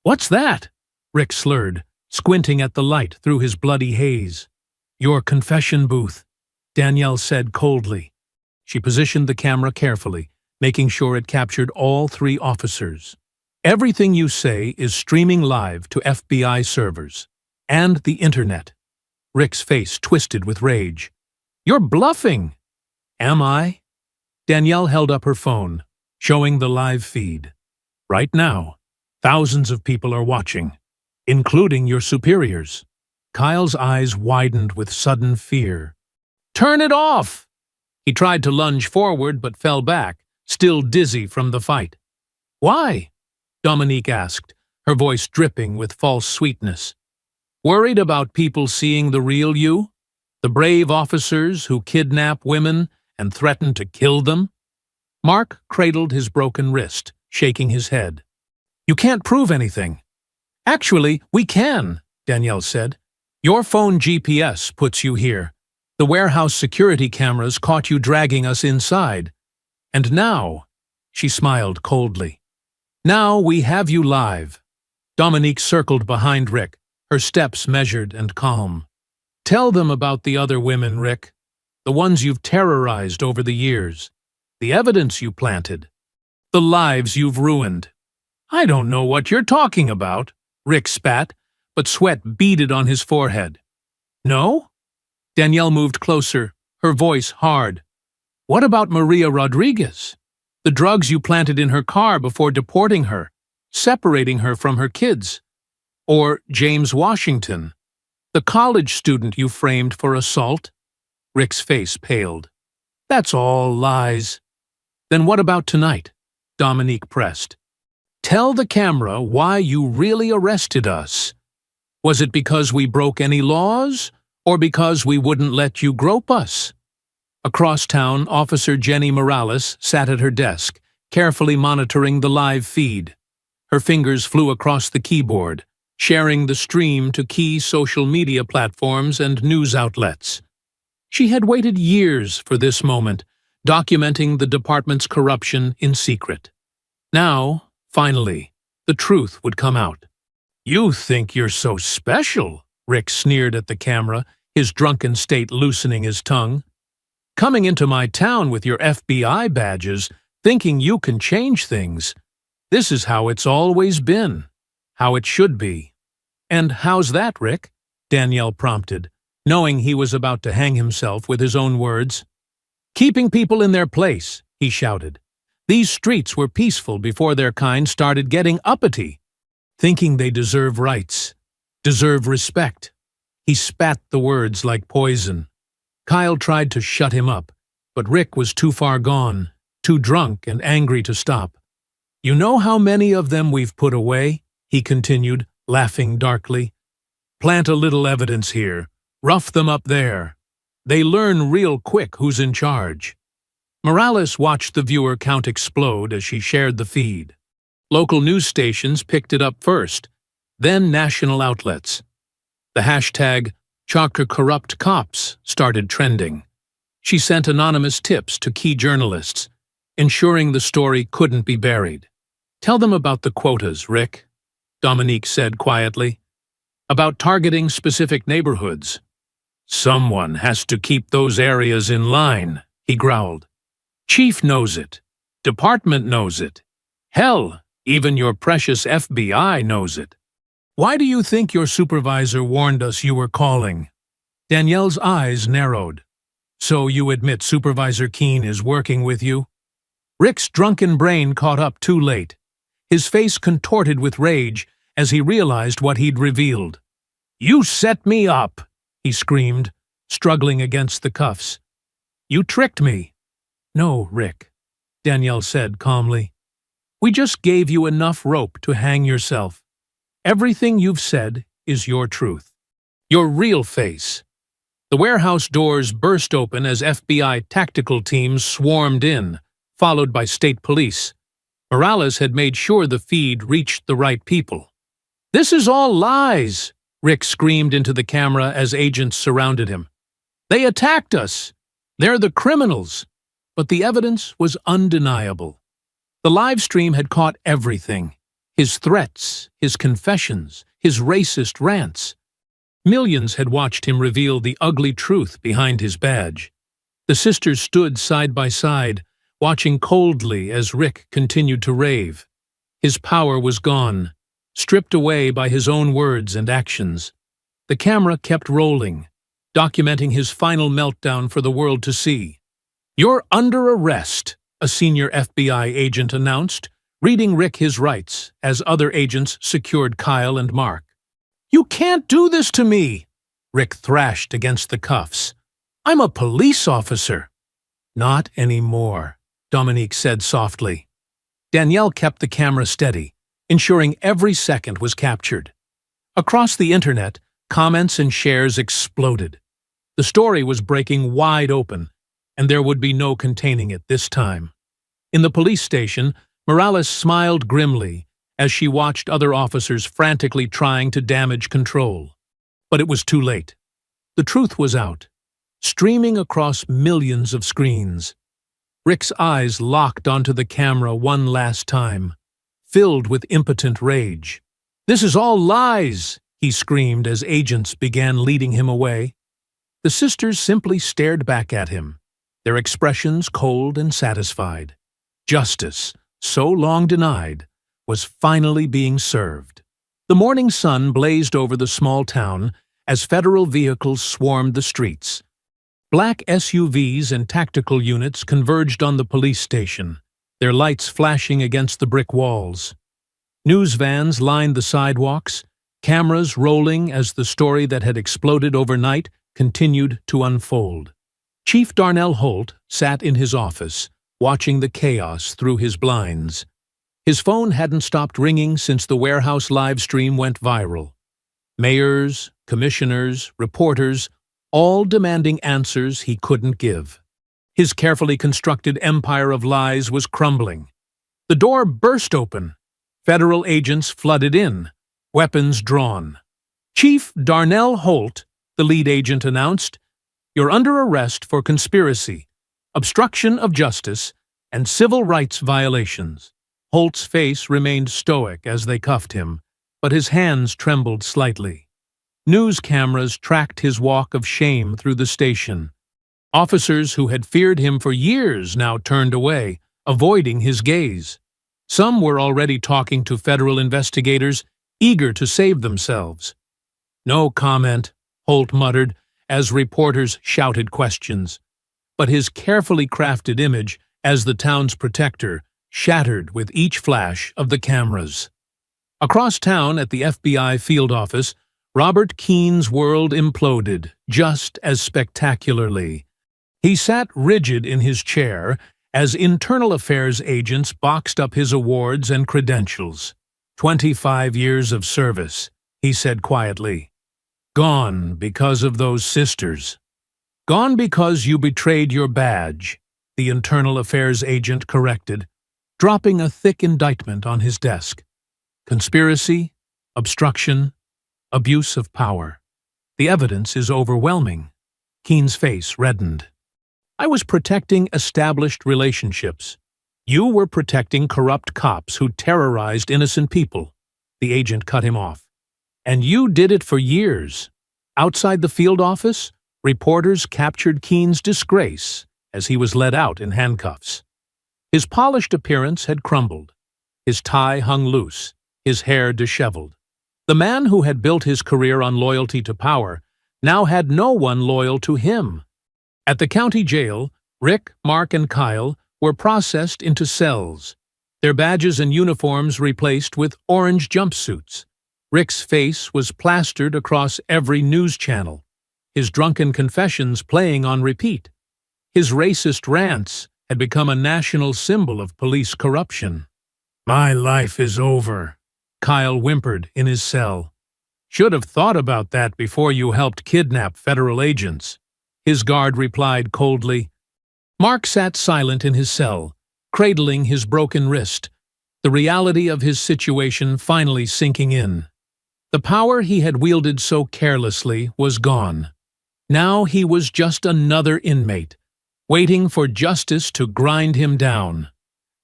"What's that?" Rick slurred, squinting at the light through his bloody haze. "Your confession booth," Danielle said coldly. She positioned the camera carefully, making sure it captured all three officers. "Everything you say is streaming live to FBI servers. And the internet." Rick's face twisted with rage. "You're bluffing!" "Am I?" Danielle held up her phone, showing the live feed. "Right now, thousands of people are watching, including your superiors." Kyle's eyes widened with sudden fear. "Turn it off!" He tried to lunge forward but fell back, still dizzy from the fight. "Why?" Dominique asked, her voice dripping with false sweetness. "Worried about people seeing the real you? The brave officers who kidnap women and threaten to kill them?" Mark cradled his broken wrist, shaking his head. "You can't prove anything." "Actually, we can," Danielle said. "Your phone GPS puts you here. The warehouse security cameras caught you dragging us inside. And now," she smiled coldly, "now we have you live." Dominique circled behind Rick, her steps measured and calm. "Tell them about the other women, Rick. The ones you've terrorized over the years. The evidence you planted. The lives you've ruined." "I don't know what you're talking about," Rick spat, but sweat beaded on his forehead. "No?" Danielle moved closer, her voice hard. "What about Maria Rodriguez? The drugs you planted in her car before deporting her, separating her from her kids? Or James Washington, the college student you framed for assault?" Rick's face paled. "That's all lies." "Then what about tonight?" Dominique pressed. "Tell the camera why you really arrested us. Was it because we broke any laws, or because we wouldn't let you grope us?" Across town, Officer Jenny Morales sat at her desk, carefully monitoring the live feed. Her fingers flew across the keyboard, sharing the stream to key social media platforms and news outlets. She had waited years for this moment, documenting the department's corruption in secret. Now, finally, the truth would come out. "You think you're so special," Rick sneered at the camera, his drunken state loosening his tongue. "Coming into my town with your FBI badges, thinking you can change things. This is how it's always been, how it should be." "And how's that, Rick?" Danielle prompted, knowing he was about to hang himself with his own words. "Keeping people in their place," he shouted. "These streets were peaceful before their kind started getting uppity, thinking they deserve rights, deserve respect." He spat the words like poison. Kyle tried to shut him up, but Rick was too far gone, too drunk and angry to stop. "You know how many of them we've put away?" he continued, laughing darkly. "Plant a little evidence here. Rough them up there. They learn real quick who's in charge. Morales watched the viewer count explode as she shared the feed. Local news stations picked it up first, then national outlets. The hashtag #ChockerCorruptCops started trending. She sent anonymous tips to key journalists, ensuring the story couldn't be buried. "Tell them about the quotas, Rick," Dominique said quietly. "About targeting specific neighborhoods." "Someone has to keep those areas in line," he growled. "Chief knows it. Department knows it. Hell, even your precious FBI knows it." "Why do you think your supervisor warned us you were calling?" Danielle's eyes narrowed. "So you admit Supervisor Keene is working with you?" Rick's drunken brain caught up too late. His face contorted with rage as he realized what he'd revealed. "You set me up!" he screamed, struggling against the cuffs. "You tricked me." "No, Rick," Danielle said calmly. "We just gave you enough rope to hang yourself. Everything you've said is your truth. Your real face." The warehouse doors burst open as FBI tactical teams swarmed in, followed by state police. Morales had made sure the feed reached the right people. "This is all lies!" Rick screamed into the camera as agents surrounded him. "They attacked us! They're the criminals!" But the evidence was undeniable. The live stream had caught everything: his threats, his confessions, his racist rants. Millions had watched him reveal the ugly truth behind his badge. The sisters stood side by side, watching coldly as Rick continued to rave. His power was gone, stripped away by his own words and actions. The camera kept rolling, documenting his final meltdown for the world to see. "You're under arrest," a senior FBI agent announced, reading Rick his rights as other agents secured Kyle and Mark. "You can't do this to me!" Rick thrashed against the cuffs. "I'm a police officer." "Not anymore," Dominique said softly. Danielle kept the camera steady, ensuring every second was captured. Across the internet, comments and shares exploded. The story was breaking wide open, and there would be no containing it this time. In the police station, Morales smiled grimly as she watched other officers frantically trying to damage control. But it was too late. The truth was out, streaming across millions of screens. Rick's eyes locked onto the camera one last time, filled with impotent rage. "This is all lies!" he screamed as agents began leading him away. The sisters simply stared back at him, their expressions cold and satisfied. Justice, so long denied, was finally being served. The morning sun blazed over the small town as federal vehicles swarmed the streets. Black SUVs and tactical units converged on the police station, their lights flashing against the brick walls. News vans lined the sidewalks, cameras rolling as the story that had exploded overnight continued to unfold. Chief Darnell Holt sat in his office, watching the chaos through his blinds. His phone hadn't stopped ringing since the warehouse live stream went viral. Mayors, commissioners, reporters, all demanding answers he couldn't give. His carefully constructed empire of lies was crumbling. The door burst open. Federal agents flooded in, weapons drawn. "Chief Darnell Holt," the lead agent announced, "you're under arrest for conspiracy, obstruction of justice, and civil rights violations." Holt's face remained stoic as they cuffed him, but his hands trembled slightly. News cameras tracked his walk of shame through the station. Officers who had feared him for years now turned away, avoiding his gaze. Some were already talking to federal investigators, eager to save themselves. "No comment," Holt muttered as reporters shouted questions. But his carefully crafted image as the town's protector shattered with each flash of the cameras. Across town at the FBI field office, Robert Keene's world imploded just as spectacularly. He sat rigid in his chair as internal affairs agents boxed up his awards and credentials. 25 years of service, he said quietly. Gone because of those sisters. Gone because you betrayed your badge, the Internal Affairs agent corrected, dropping a thick indictment on his desk. Conspiracy, obstruction, abuse of power. The evidence is overwhelming. Keene's face reddened. I was protecting established relationships. You were protecting corrupt cops who terrorized innocent people. The agent cut him off. And you did it for years. Outside the field office, reporters captured Keene's disgrace as he was led out in handcuffs. His polished appearance had crumbled. His tie hung loose, his hair disheveled. The man who had built his career on loyalty to power now had no one loyal to him. At the county jail, Rick, Mark, and Kyle were processed into cells, their badges and uniforms replaced with orange jumpsuits. Rick's face was plastered across every news channel, his drunken confessions playing on repeat. His racist rants had become a national symbol of police corruption. "My life is over," Kyle whimpered in his cell. "Should have thought about that before you helped kidnap federal agents." His guard replied coldly. Mark sat silent in his cell, cradling his broken wrist, the reality of his situation finally sinking in. The power he had wielded so carelessly was gone. Now he was just another inmate, waiting for justice to grind him down.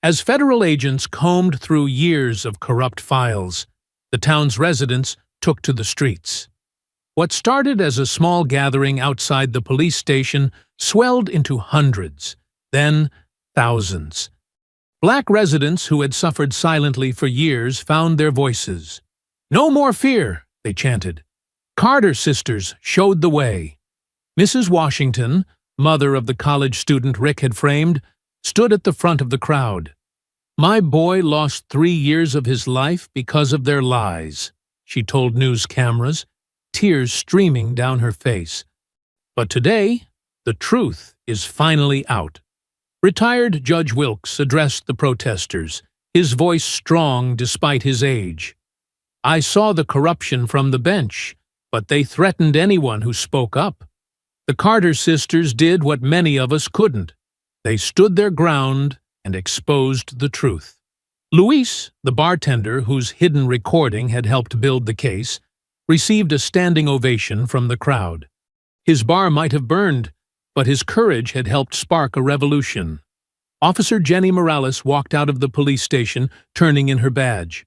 As federal agents combed through years of corrupt files, the town's residents took to the streets. What started as a small gathering outside the police station swelled into hundreds, then thousands. Black residents who had suffered silently for years found their voices. "No more fear," they chanted. Carter sisters showed the way. Mrs. Washington, mother of the college student Rick had framed, stood at the front of the crowd. "My boy lost 3 years of his life because of their lies," she told news cameras, tears streaming down her face. "But today, the truth is finally out." Retired Judge Wilkes addressed the protesters, his voice strong despite his age. "I saw the corruption from the bench, but they threatened anyone who spoke up. The Carter sisters did what many of us couldn't. They stood their ground and exposed the truth." Luis, the bartender whose hidden recording had helped build the case, received a standing ovation from the crowd. His bar might have burned, but his courage had helped spark a revolution. Officer Jenny Morales walked out of the police station, turning in her badge.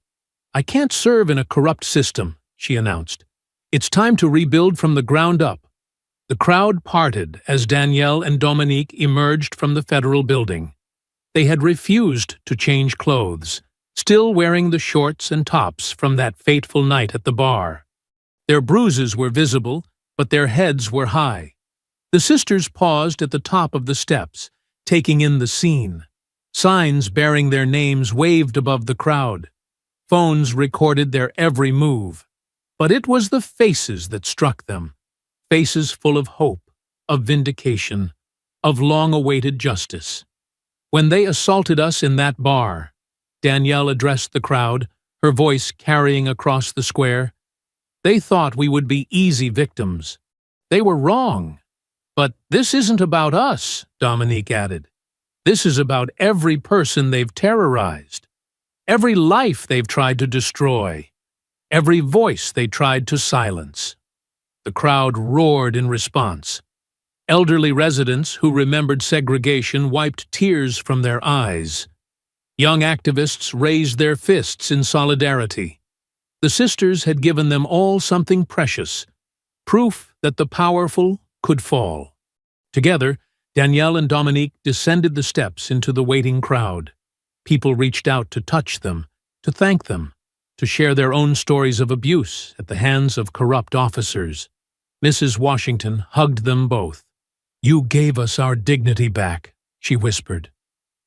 "I can't serve in a corrupt system," she announced. "It's time to rebuild from the ground up." The crowd parted as Danielle and Dominique emerged from the federal building. They had refused to change clothes, still wearing the shorts and tops from that fateful night at the bar. Their bruises were visible, but their heads were high. The sisters paused at the top of the steps, taking in the scene. Signs bearing their names waved above the crowd. Phones recorded their every move. But it was the faces that struck them. Faces full of hope, of vindication, of long-awaited justice. "When they assaulted us in that bar," Danielle addressed the crowd, her voice carrying across the square, "they thought we would be easy victims. They were wrong. But this isn't about us," Dominique added. "This is about every person they've terrorized, every life they've tried to destroy, every voice they tried to silence." The crowd roared in response. Elderly residents who remembered segregation wiped tears from their eyes. Young activists raised their fists in solidarity. The sisters had given them all something precious, proof that the powerful could fall. Together, Danielle and Dominique descended the steps into the waiting crowd. People reached out to touch them, to thank them, to share their own stories of abuse at the hands of corrupt officers. Mrs. Washington hugged them both. "You gave us our dignity back," she whispered.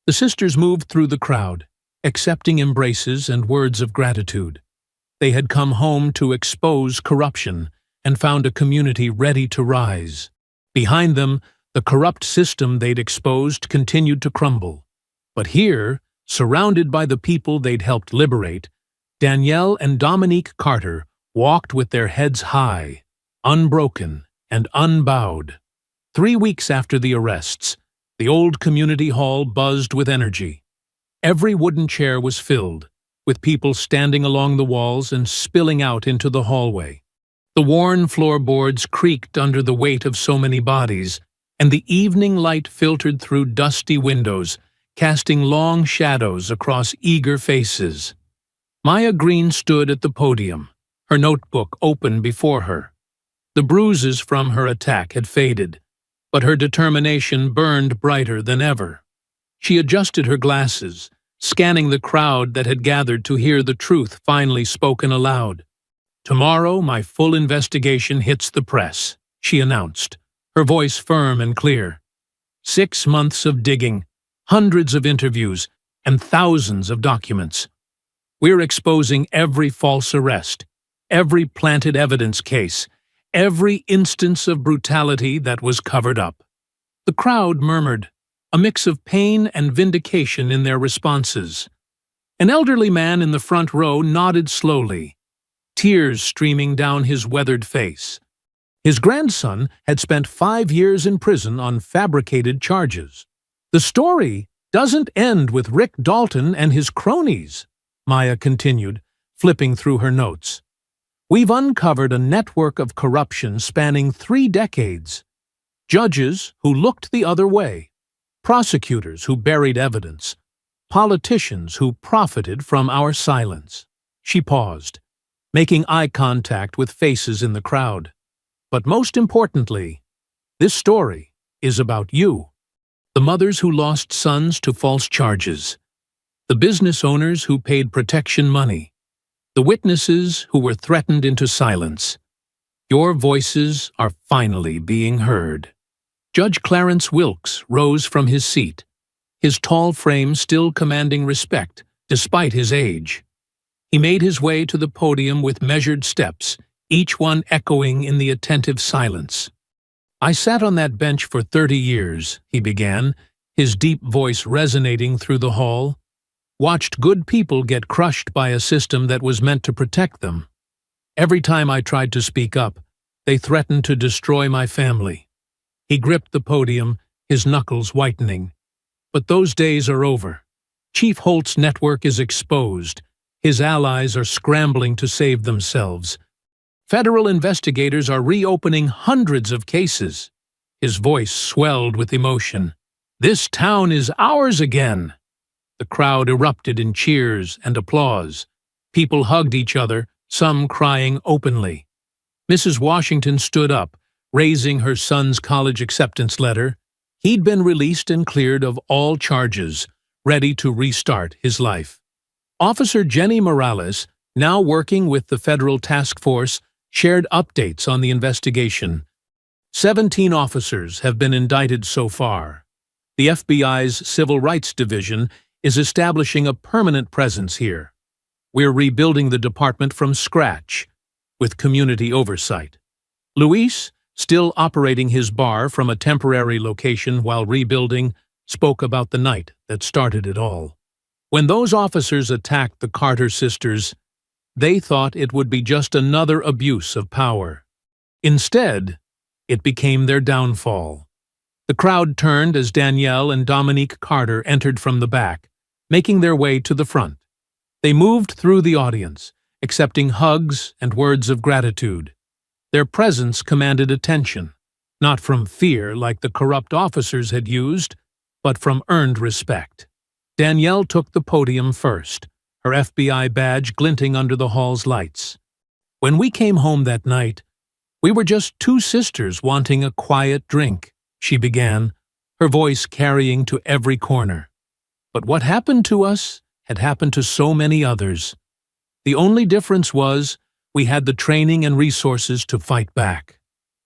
The sisters moved through the crowd, accepting embraces and words of gratitude. They had come home to expose corruption and found a community ready to rise. Behind them, the corrupt system they'd exposed continued to crumble. But here, surrounded by the people they'd helped liberate, Danielle and Dominique Carter walked with their heads high, unbroken and unbowed. 3 weeks after the arrests, the old community hall buzzed with energy. Every wooden chair was filled, with people standing along the walls and spilling out into the hallway. The worn floorboards creaked under the weight of so many bodies, and the evening light filtered through dusty windows, casting long shadows across eager faces. Maya Green stood at the podium, her notebook open before her. The bruises from her attack had faded, but her determination burned brighter than ever. She adjusted her glasses, scanning the crowd that had gathered to hear the truth finally spoken aloud. "Tomorrow, my full investigation hits the press," she announced, her voice firm and clear. 6 months of digging, hundreds of interviews, and thousands of documents. We're exposing every false arrest, every planted evidence case, every instance of brutality that was covered up. The crowd murmured, a mix of pain and vindication in their responses. An elderly man in the front row nodded slowly, tears streaming down his weathered face. His grandson had spent 5 years in prison on fabricated charges. "The story doesn't end with Rick Dalton and his cronies," Maya continued, flipping through her notes. "We've uncovered a network of corruption spanning 3 decades. Judges who looked the other way, prosecutors who buried evidence, politicians who profited from our silence." She paused, making eye contact with faces in the crowd. "But most importantly, this story is about you. The mothers who lost sons to false charges, the business owners who paid protection money, the witnesses who were threatened into silence. Your voices are finally being heard." Judge Clarence Wilkes rose from his seat, his tall frame still commanding respect despite his age. He made his way to the podium with measured steps, each one echoing in the attentive silence. "I sat on that bench for 30 years, he began, his deep voice resonating through the hall. "Watched good people get crushed by a system that was meant to protect them. Every time I tried to speak up, they threatened to destroy my family." He gripped the podium, his knuckles whitening. "But those days are over. Chief Holt's network is exposed. His allies are scrambling to save themselves. Federal investigators are reopening hundreds of cases." His voice swelled with emotion. "This town is ours again." The crowd erupted in cheers and applause. People hugged each other, some crying openly. Mrs. Washington stood up, raising her son's college acceptance letter. He'd been released and cleared of all charges, ready to restart his life. Officer Jenny Morales, now working with the federal task force, shared updates on the investigation. 17 officers have been indicted so far. The FBI's Civil Rights Division is establishing a permanent presence here. We're rebuilding the department from scratch, with community oversight. Luis, still operating his bar from a temporary location while rebuilding, spoke about the night that started it all. When those officers attacked the Carter sisters, they thought it would be just another abuse of power. Instead, it became their downfall. The crowd turned as Danielle and Dominique Carter entered from the back, making their way to the front. They moved through the audience, accepting hugs and words of gratitude. Their presence commanded attention, not from fear like the corrupt officers had used, but from earned respect. Danielle took the podium first, her FBI badge glinting under the hall's lights. "When we came home that night, we were just 2 sisters wanting a quiet drink," she began, her voice carrying to every corner. "But what happened to us had happened to so many others. The only difference was we had the training and resources to fight back."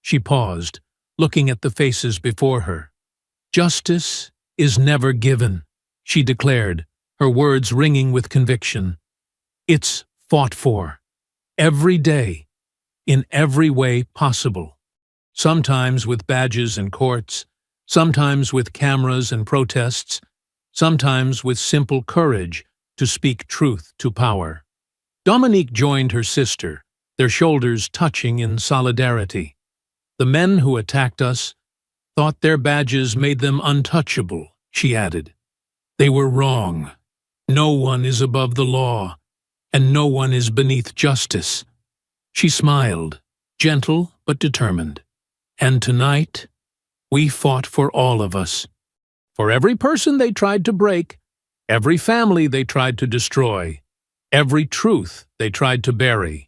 She paused, looking at the faces before her. "Justice is never given," she declared, her words ringing with conviction. "It's fought for, every day, in every way possible. Sometimes with badges and courts, sometimes with cameras and protests, sometimes with simple courage to speak truth to power." Dominique joined her sister, their shoulders touching in solidarity. The men who attacked us thought their badges made them untouchable, she added. They were wrong. No one is above the law, and no one is beneath justice. She smiled, gentle but determined. And tonight, we fought for all of us. For every person they tried to break, every family they tried to destroy, every truth they tried to bury.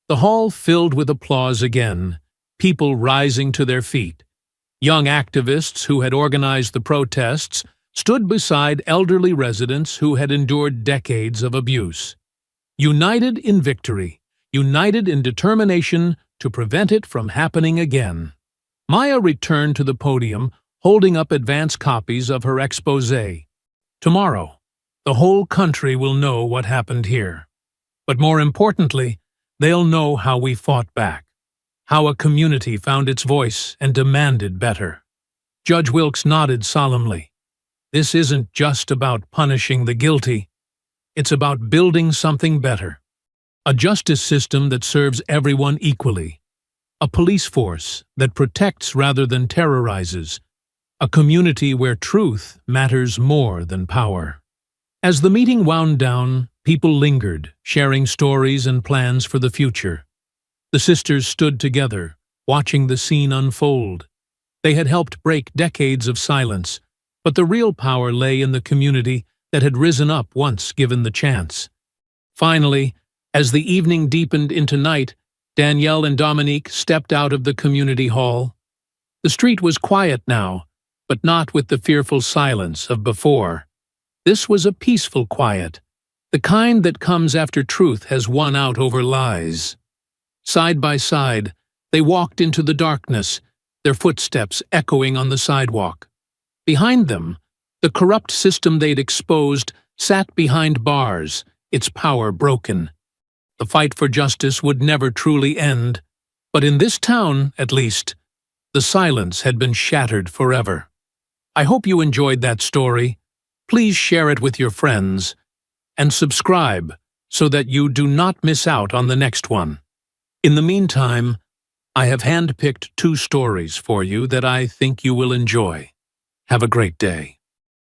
The hall filled with applause again, people rising to their feet. Young activists who had organized the protests stood beside elderly residents who had endured decades of abuse. United in victory, united in determination to prevent it from happening again. Maya returned to the podium, holding up advance copies of her exposé. Tomorrow, the whole country will know what happened here. But more importantly, they'll know how we fought back, how a community found its voice and demanded better. Judge Wilkes nodded solemnly. This isn't just about punishing the guilty. It's about building something better. A justice system that serves everyone equally. A police force that protects rather than terrorizes. A community where truth matters more than power. As the meeting wound down, people lingered, sharing stories and plans for the future. The sisters stood together, watching the scene unfold. They had helped break decades of silence, but the real power lay in the community that had risen up once given the chance. Finally, as the evening deepened into night, Danielle and Dominique stepped out of the community hall. The street was quiet now, but not with the fearful silence of before. This was a peaceful quiet, the kind that comes after truth has won out over lies. Side by side, they walked into the darkness, their footsteps echoing on the sidewalk. Behind them, the corrupt system they'd exposed sat behind bars, its power broken. The fight for justice would never truly end, but in this town, at least, the silence had been shattered forever. I hope you enjoyed that story. Please share it with your friends, and subscribe so that you do not miss out on the next one. In the meantime, I have handpicked 2 stories for you that I think you will enjoy. Have a great day.